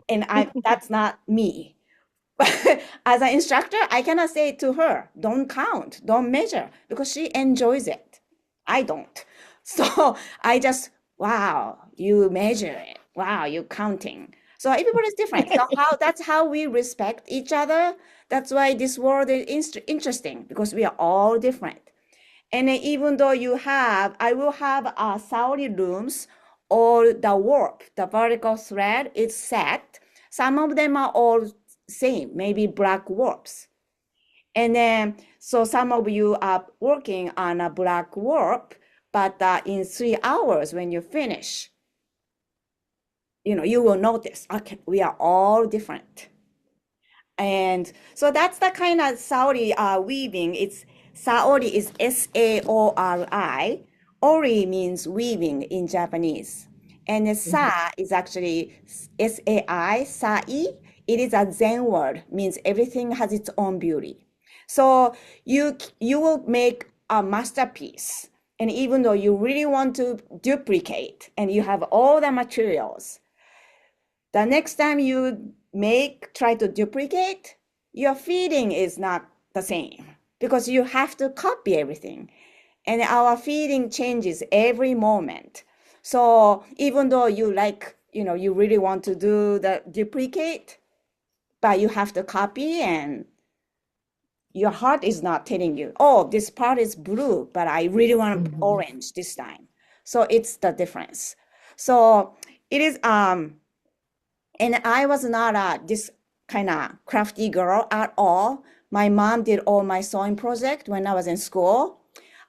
And that's not me. But as an instructor, I cannot say to her, don't count, don't measure, because she enjoys it. I don't. So I just, wow, you measure it. Wow, you're counting. So everybody's different. So that's how we respect each other. That's why this world is interesting, because we are all different. And even though I will have Saori looms, or the warp, the vertical thread is set. Some of them are all same, maybe black warps. And then, so some of you are working on a black warp, but in 3 hours when you finish, you will notice, okay, we are all different. And so that's the kind of Saori weaving. Saori is S-A-O-R-I. Ori means weaving in Japanese. And sa is actually S-A-I, sai. It is a Zen word, means everything has its own beauty. So you will make a masterpiece. And even though you really want to duplicate and you have all the materials, the next time you try to duplicate, your feeling is not the same because you have to copy everything. And our feeling changes every moment. So even though you really want to do the duplicate, but you have to copy and your heart is not telling you, oh, this part is blue, but I really want orange this time. So it's the difference. So it is, and I was not this kind of crafty girl at all. My mom did all my sewing project when I was in school.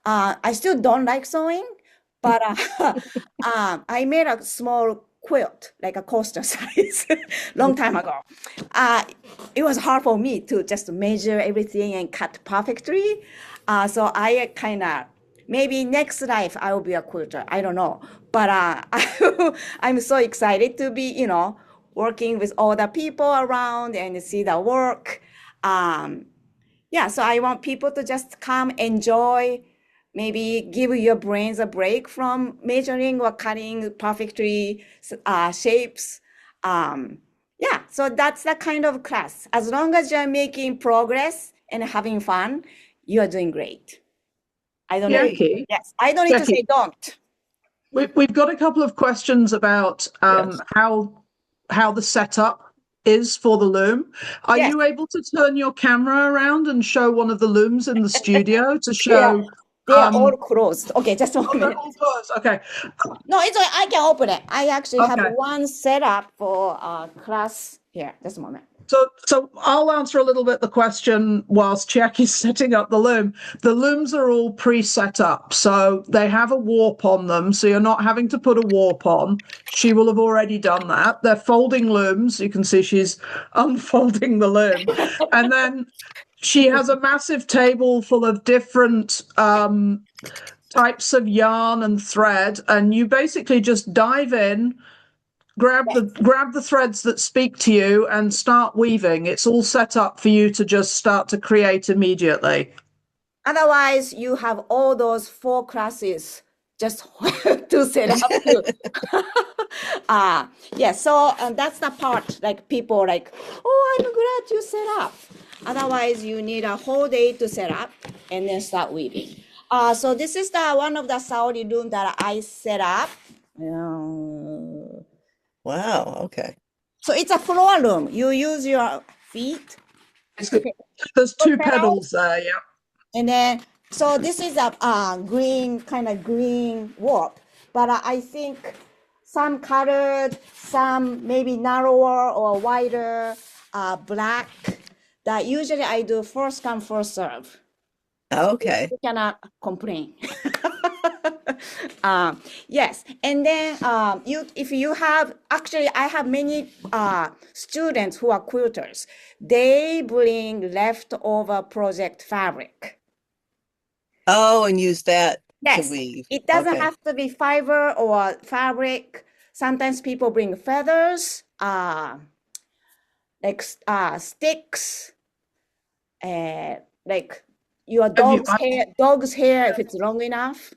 I still don't like sewing, but I made a small quilt, like a coaster size, long time ago. It was hard for me to just measure everything and cut perfectly. So I kind of, maybe next life I will be a quilter. I don't know. But I'm so excited to be, working with all the people around and see the work. Yeah, so I want people to just come enjoy, maybe give your brains a break from measuring or cutting perfectly shapes. Yeah, so that's the kind of class. As long as you're making progress and having fun, you are doing great. I don't need, Chiaki, yes, I don't need to say don't. we've got a couple of questions about Yes. how the setup is for the loom. Are Yes. you able to turn your camera around and show one of the looms in the studio to show? They are all closed. Okay, just 1 minute. All closed. Okay. No, it's okay. I can open it. I actually have Okay. one set up for class here. Just a moment. So I'll answer a little bit the question whilst Chiaki's setting up the loom. The looms are all pre-set up, so they have a warp on them, so you're not having to put a warp on. She will have already done that. They're folding looms. You can see she's unfolding the loom. And then she has a massive table full of different types of yarn and thread, and you basically just dive in, grab the threads that speak to you and start weaving. It's all set up for you to just start to create immediately. Otherwise, you have all those 4 classes just to set up. Yeah, so that's the part, like people like, oh, I'm glad you set up. Otherwise, you need a whole day to set up and then start weaving. So this is the one of the Saori loom that I set up. Wow. Okay. So it's a floor loom. You use your feet. There's 2 pedals there, yeah. And then, so this is a green, kind of green warp. But I think some colored, some maybe narrower or wider, black. That usually I do first come, first serve. Okay. You cannot complain. Yes, and then if you have, actually I have many students who are quilters. They bring leftover project fabric. Oh, and use that Yes, to weave. it doesn't Okay. have to be fiber or fabric. Sometimes people bring feathers, like sticks, like your dog's hair if it's long enough.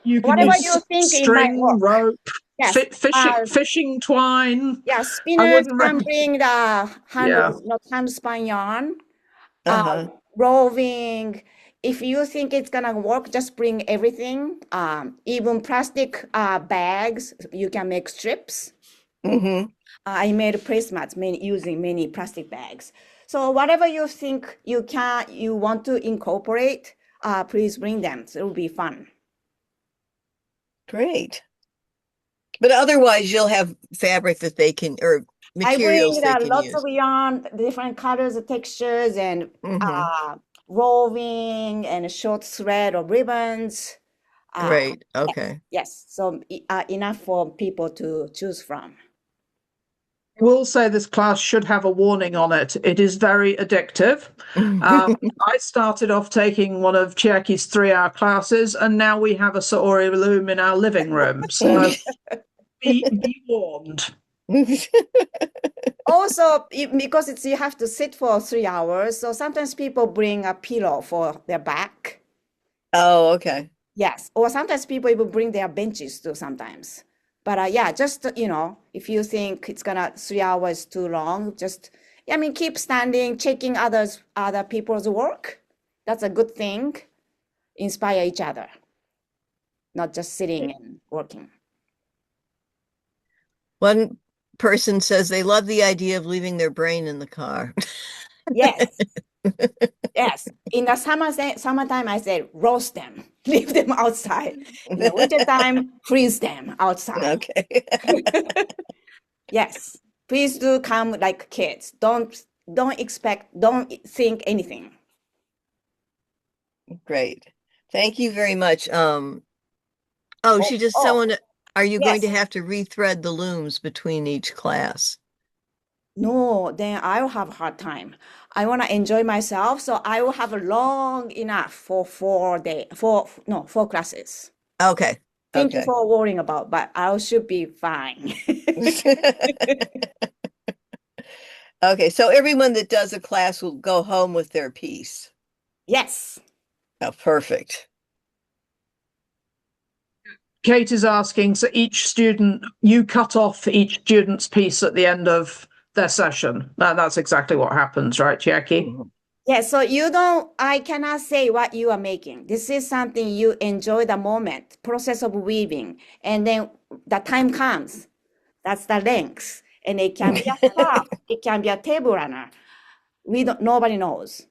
You can Whatever use you think it might string, work. rope, Yes. fishing twine. Yeah, spinners can recommend- bring the Yeah. hand spun yarn. Uh-huh. Roving. If you think it's gonna work, just bring everything. Even plastic bags, you can make strips. Mm-hmm. I made placemats using many plastic bags. So whatever you think you want to incorporate, please bring them. So it will be fun. Great. But otherwise, you'll have fabric that they can, or materials they I bring can lots use. of yarn, different colors, textures, and Mm-hmm. roving and short thread or ribbons. Right. Okay. Yes. So enough for people to choose from. I will say this class should have a warning on it. It is very addictive. I started off taking one of Chiaki's 3-hour classes, and now we have a Saori loom in our living room. So be warned. Also, because you have to sit for 3 hours, so sometimes people bring a pillow for their back. Oh, okay. Yes, or sometimes people even bring their benches too sometimes. But yeah, just, if you think it's gonna 3 hours too long, just, keep standing, checking other people's work. That's a good thing. Inspire each other, not just sitting and working. One person says they love the idea of leaving their brain in the car. Yes, yes. In the summertime, I said roast them, leave them outside. In the wintertime, freeze them outside. Okay. Yes, please do come like kids. Don't think anything. Great. Thank you very much. She just Oh, someone, are you going to yes. have to rethread the looms between each class? No, then I will have a hard time. I want to enjoy myself, so I will have long enough for 4 classes. Okay. Thank you Okay. for worrying about, but I should be fine. Okay, so everyone that does a class will go home with their piece. Yes. Oh, perfect. Kate is asking, so you cut off each student's piece at the end of their session. That's exactly what happens, right, Chiaki? Mhm. Yeah, so I cannot say what you are making. This is something you enjoy the moment, process of weaving, and then the time comes. That's the length. And it can be a scarf, it can be a table runner. Nobody knows.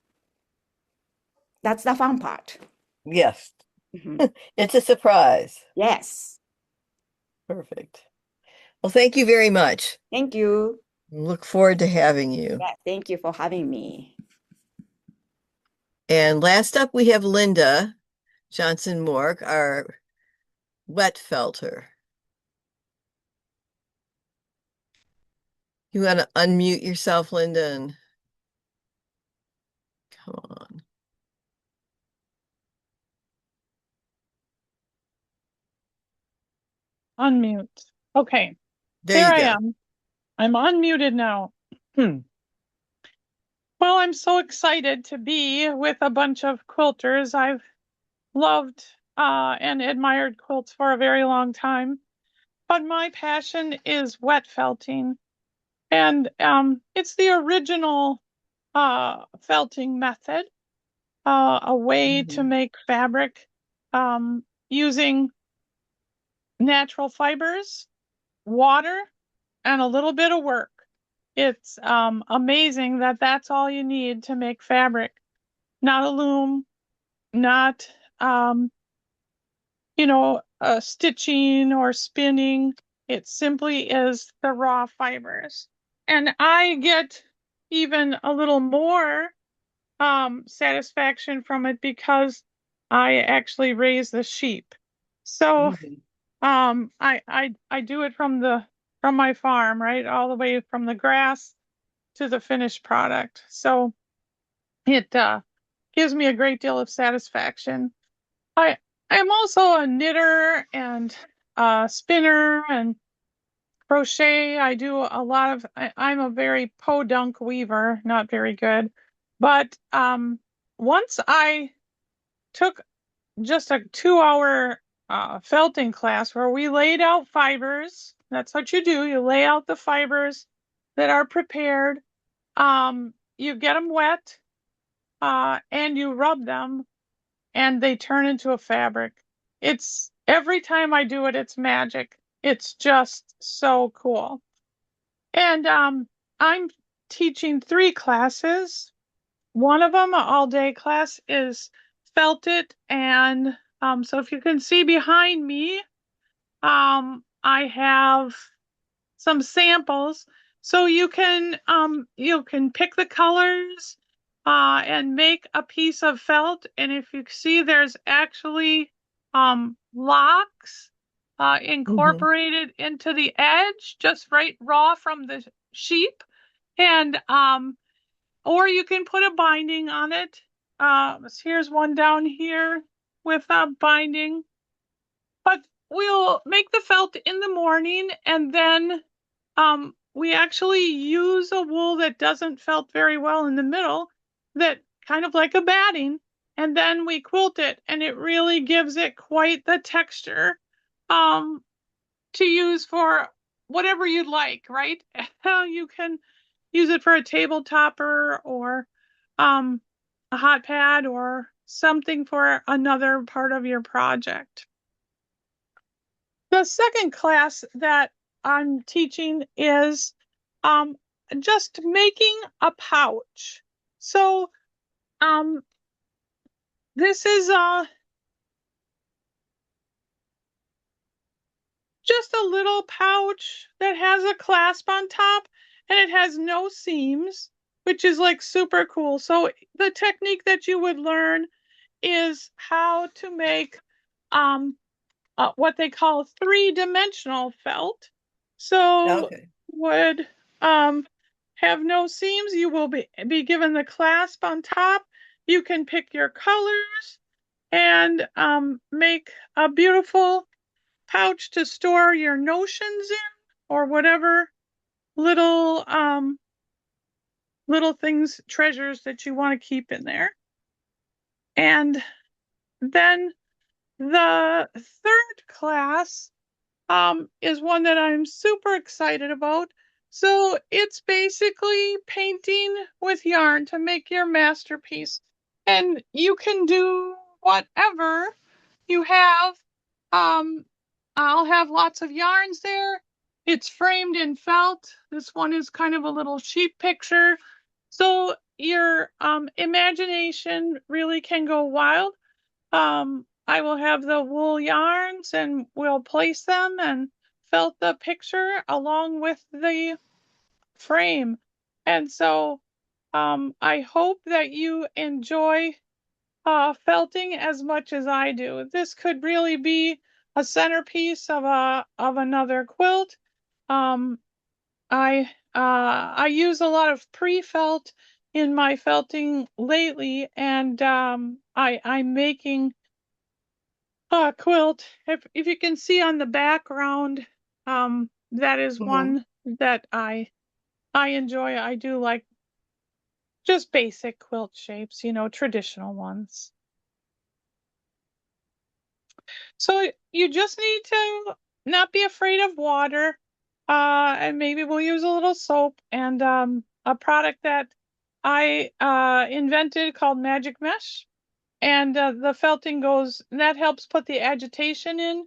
That's the fun part. Yes, Mhm. it's a surprise. Yes. Perfect. Well, thank you very much. Thank you. Look forward to having you. Yeah, thank you for having me. And last up, we have Linda Johnson-Morke, our wet felter. You want to unmute yourself, Linda, and come on. Unmute. Okay, There you I go. am. I'm unmuted now. Well, I'm so excited to be with a bunch of quilters. I've loved and admired quilts for a very long time, but my passion is wet felting, and it's the original felting method, a way to make fabric using natural fibers, water, and a little bit of work. It's amazing that that's all you need to make fabric. Not a loom, not, stitching or spinning. It simply is the raw fibers. And I get even a little more satisfaction from it because I actually raise the sheep. So I do it from my farm, right? All the way from the grass to the finished product. So it gives me a great deal of satisfaction. I am also a knitter and spinner and crochet. I do a lot of, I'm a very podunk weaver, not very good. But once I took just a 2 hour felting class where we laid out fibers. That's what you do. You lay out the fibers that are prepared. You get them wet, and you rub them, and they turn into a fabric. It's every time I do it, it's magic. It's just so cool. And I'm teaching 3 classes. One of them, an all-day class, is felt it, and so if you can see behind me, I have some samples, so you can pick the colors and make a piece of felt. And if you see, there's actually locks incorporated into the edge, just right raw from the sheep, and or you can put a binding on it. Here's one down here with a binding. But we'll make the felt in the morning, and then we actually use a wool that doesn't felt very well in the middle, that kind of like a batting, and then we quilt it, and it really gives it quite the texture. to use for whatever you'd like, right? You can use it for a table topper or a hot pad or something for another part of your project. The second class that I'm teaching is just making a pouch. So this is just a little pouch that has a clasp on top and it has no seams, which is like super cool. So the technique that you would learn is how to make what they call three-dimensional felt. So Okay. would have no seams. You will be given the clasp on top. You can pick your colors and make a beautiful pouch to store your notions in or whatever little little things, treasures that you want to keep in there. And then the third class is one that I'm super excited about. So it's basically painting with yarn to make your masterpiece. And you can do whatever you have. I'll have lots of yarns there. It's framed in felt. This one is kind of a little sheep picture. So your imagination really can go wild. I will have the wool yarns and we'll place them and felt the picture along with the frame. And so I hope that you enjoy felting as much as I do. This could really be a centerpiece of another quilt. I use a lot of pre-felt in my felting lately, and I'm making a quilt. If you can see on the background, that is one that I enjoy. I do like just basic quilt shapes, you know, traditional ones. So you just need to not be afraid of water, and maybe we'll use a little soap and a product that I invented called Magic Mesh. And the felting goes, that helps put the agitation in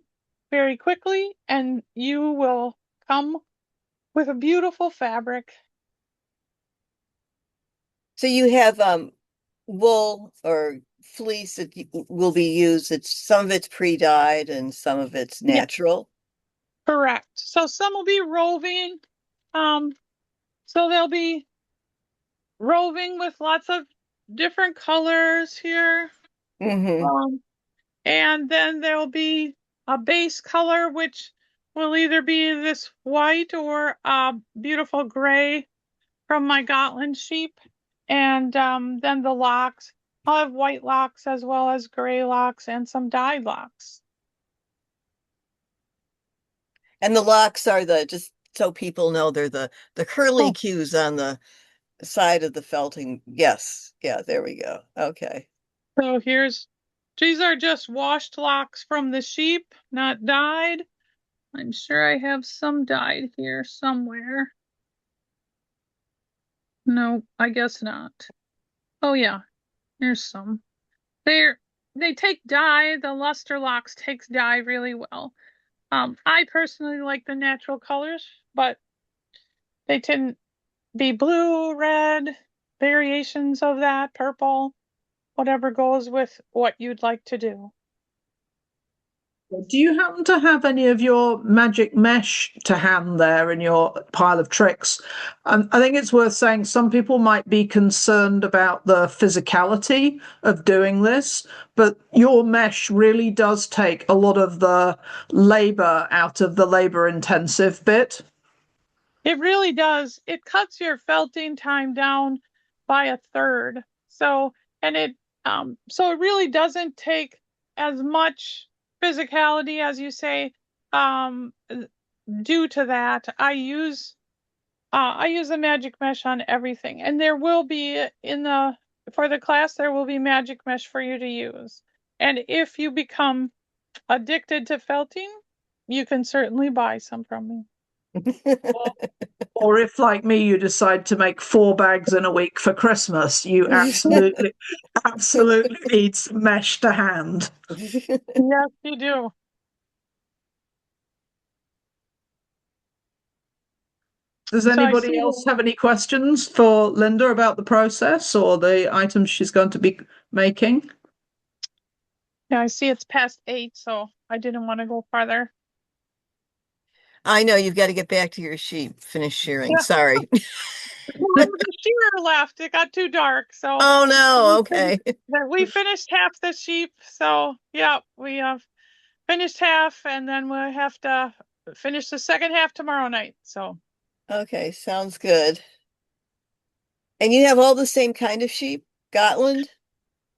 very quickly, and you will come with a beautiful fabric. So you have wool or fleece that will be used. Some of it's pre-dyed and some of it's Yeah, natural. correct. So some will be roving. So they'll be roving with lots of different colors here. Mm-hmm. And then there'll be a base color, which will either be this white or a beautiful gray from my Gotland sheep. And then the locks, I'll have white locks as well as gray locks and some dyed locks. And the locks are just so people know, they're the curly Oh, cues on the side of the felting. Yes. Yeah, there we go. Okay. so these are just washed locks from the sheep, not dyed. I'm sure I have some dyed here somewhere. No, I guess not. Oh yeah, here's some. They take dye. The luster locks takes dye really well. I personally like the natural colors, but they tend to be blue, red, variations of that, purple, whatever goes with what you'd like to do. Do you happen to have any of your magic mesh to hand there in your pile of tricks? I think it's worth saying some people might be concerned about the physicality of doing this, but your mesh really does take a lot of the labor out of the labor intensive bit. It really does. It cuts your felting time down by a third. So, and so it really doesn't take as much physicality as you say. Due to that, I use a magic mesh on everything, and there will be for the class there will be magic mesh for you to use. And if you become addicted to felting, you can certainly buy some from me. Or if, like me, you decide to make 4 bags in a week for Christmas, you absolutely, absolutely need some mesh to hand. Yes, you do. Does So I anybody see, else have any questions for Linda about the process or the items she's going to be making? yeah, I see it's past 8, so I didn't want to go farther. I know you've got to get back to your sheep, finish shearing. Yeah. Sorry. Well, the shearer left. It got too dark, so Oh no, we okay. we finished half the sheep. So yeah, we have finished half, and then we'll have to finish the second half tomorrow night. So Okay, sounds good. And you have all the same kind of sheep? Gotland?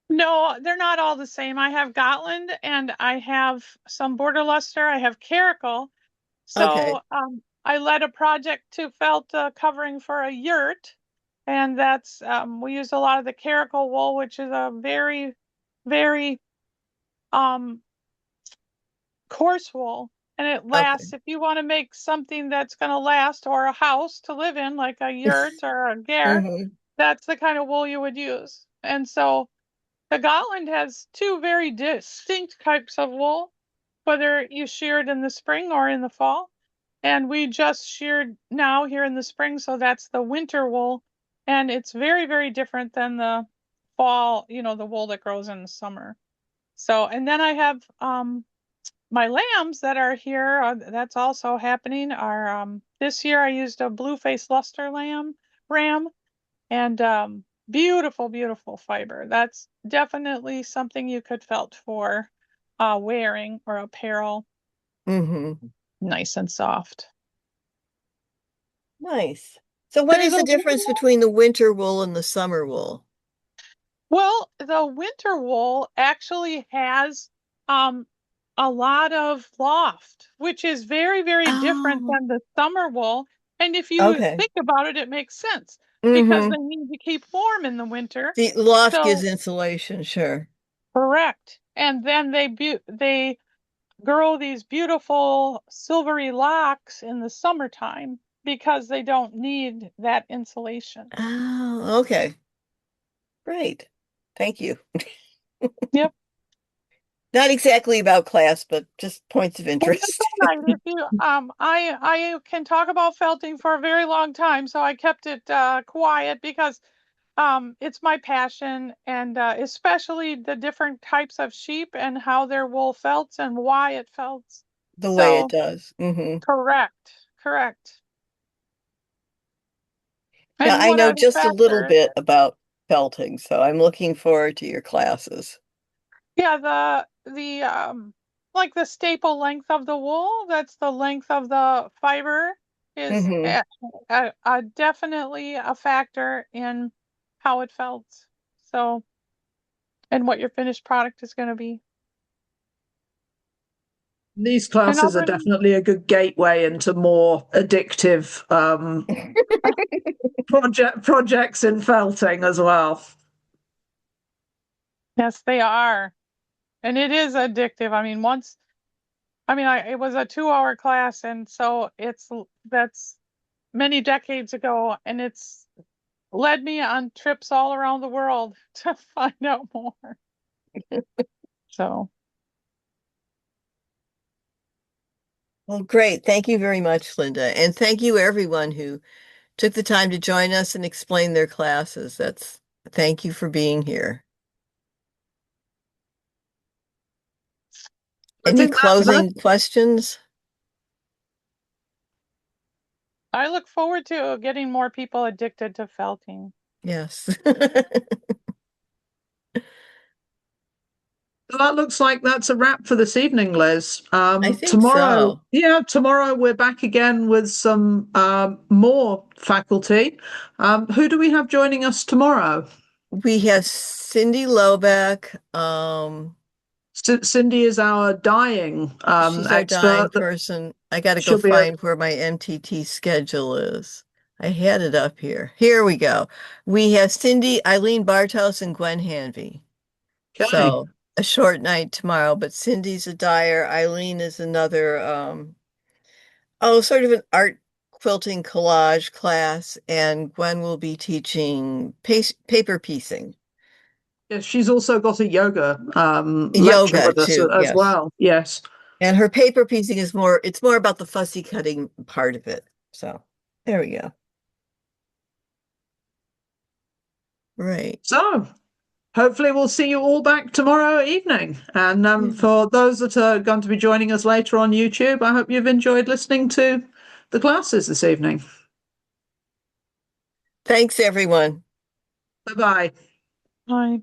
no, they're not all the same. I have Gotland, and I have some Border Leicester. I have Caracal. Okay. So I led a project to felt covering for a yurt, and that's we used a lot of the caracal wool, which is a very, very um, coarse wool, and it Okay. lasts. If you want to make something that's going to last, or a house to live in, like a yurt or a garret, Mm-hmm. that's the kind of wool you would use. And so the Gotland has two very distinct types of wool, whether you shear it in the spring or in the fall. And we just sheared now here in the spring, so that's the winter wool. And it's very, very different than the fall, the wool that grows in the summer. So, and then I have my lambs that are here, that's also happening, are this year I used a blue-faced luster ram, and beautiful, beautiful fiber. That's definitely something you could felt for wearing or apparel, Mm-hmm. nice and soft. Nice. So what There's is a the difference between the winter wool and the summer wool? Well, the winter wool actually has um, a lot of loft, which is very, very different Oh, than the summer wool. And if you okay. think about it, it makes sense because Mm-hmm. they need to keep warm in the winter. The loft gives So, insulation, sure. correct. And then they grow these beautiful silvery locks in the summertime because they don't need that insulation. Oh, okay. Great. Thank you. Yep. Not exactly about class, but just points of Well, that's interest. all right. If you, I can talk about felting for a very long time, so I kept it quiet because it's my passion, and especially the different types of sheep and how their wool felts and why it felts. The way it So, does. Mm-hmm. correct, correct. Yeah, And I what know other just a little factor? bit about felting, so I'm looking forward to your classes. Yeah, the like the staple length of the wool, that's the length of the fiber, is Mm-hmm. definitely a factor in how it felt. So, and what your finished product is going to be. These And classes are other, definitely a good gateway into more addictive projects in felting as well. yes, they are. And it is addictive. I mean, it was a 2-hour class, and so that's many decades ago, and it's led me on trips all around the world to find out more. So, Well, great. Thank you very much, Linda. And thank you everyone who took the time to join us and explain their classes. Thank you for being here. I Any think that closing questions? I look forward to getting more people addicted to felting. Yes. that looks like that's a wrap for this evening, Liz. I think so. Tomorrow we're back again with some more faculty. Who do we have joining us tomorrow? We have Cindy Lobeck. Cindy is our dyeing She's our dying expert. person. I got to go She'll be a find where my MTT schedule is. I had it up here. Here we go. We have Cindy, Eileen Bartos, and Gwen Hanvey. okay. So a short night tomorrow, but Cindy's a dyer. Eileen is another, sort of an art quilting collage class, and Gwen will be teaching paper piecing. Yes, she's also got a yoga lecture Yoga with us too, as yes. well. Yes. And her paper piecing is it's more about the fussy cutting part of it. So there we go. Right. So hopefully we'll see you all back tomorrow evening. And for those that are going to be joining us later on YouTube, I hope you've enjoyed listening to the classes this evening. Thanks, everyone. Bye-bye. Bye.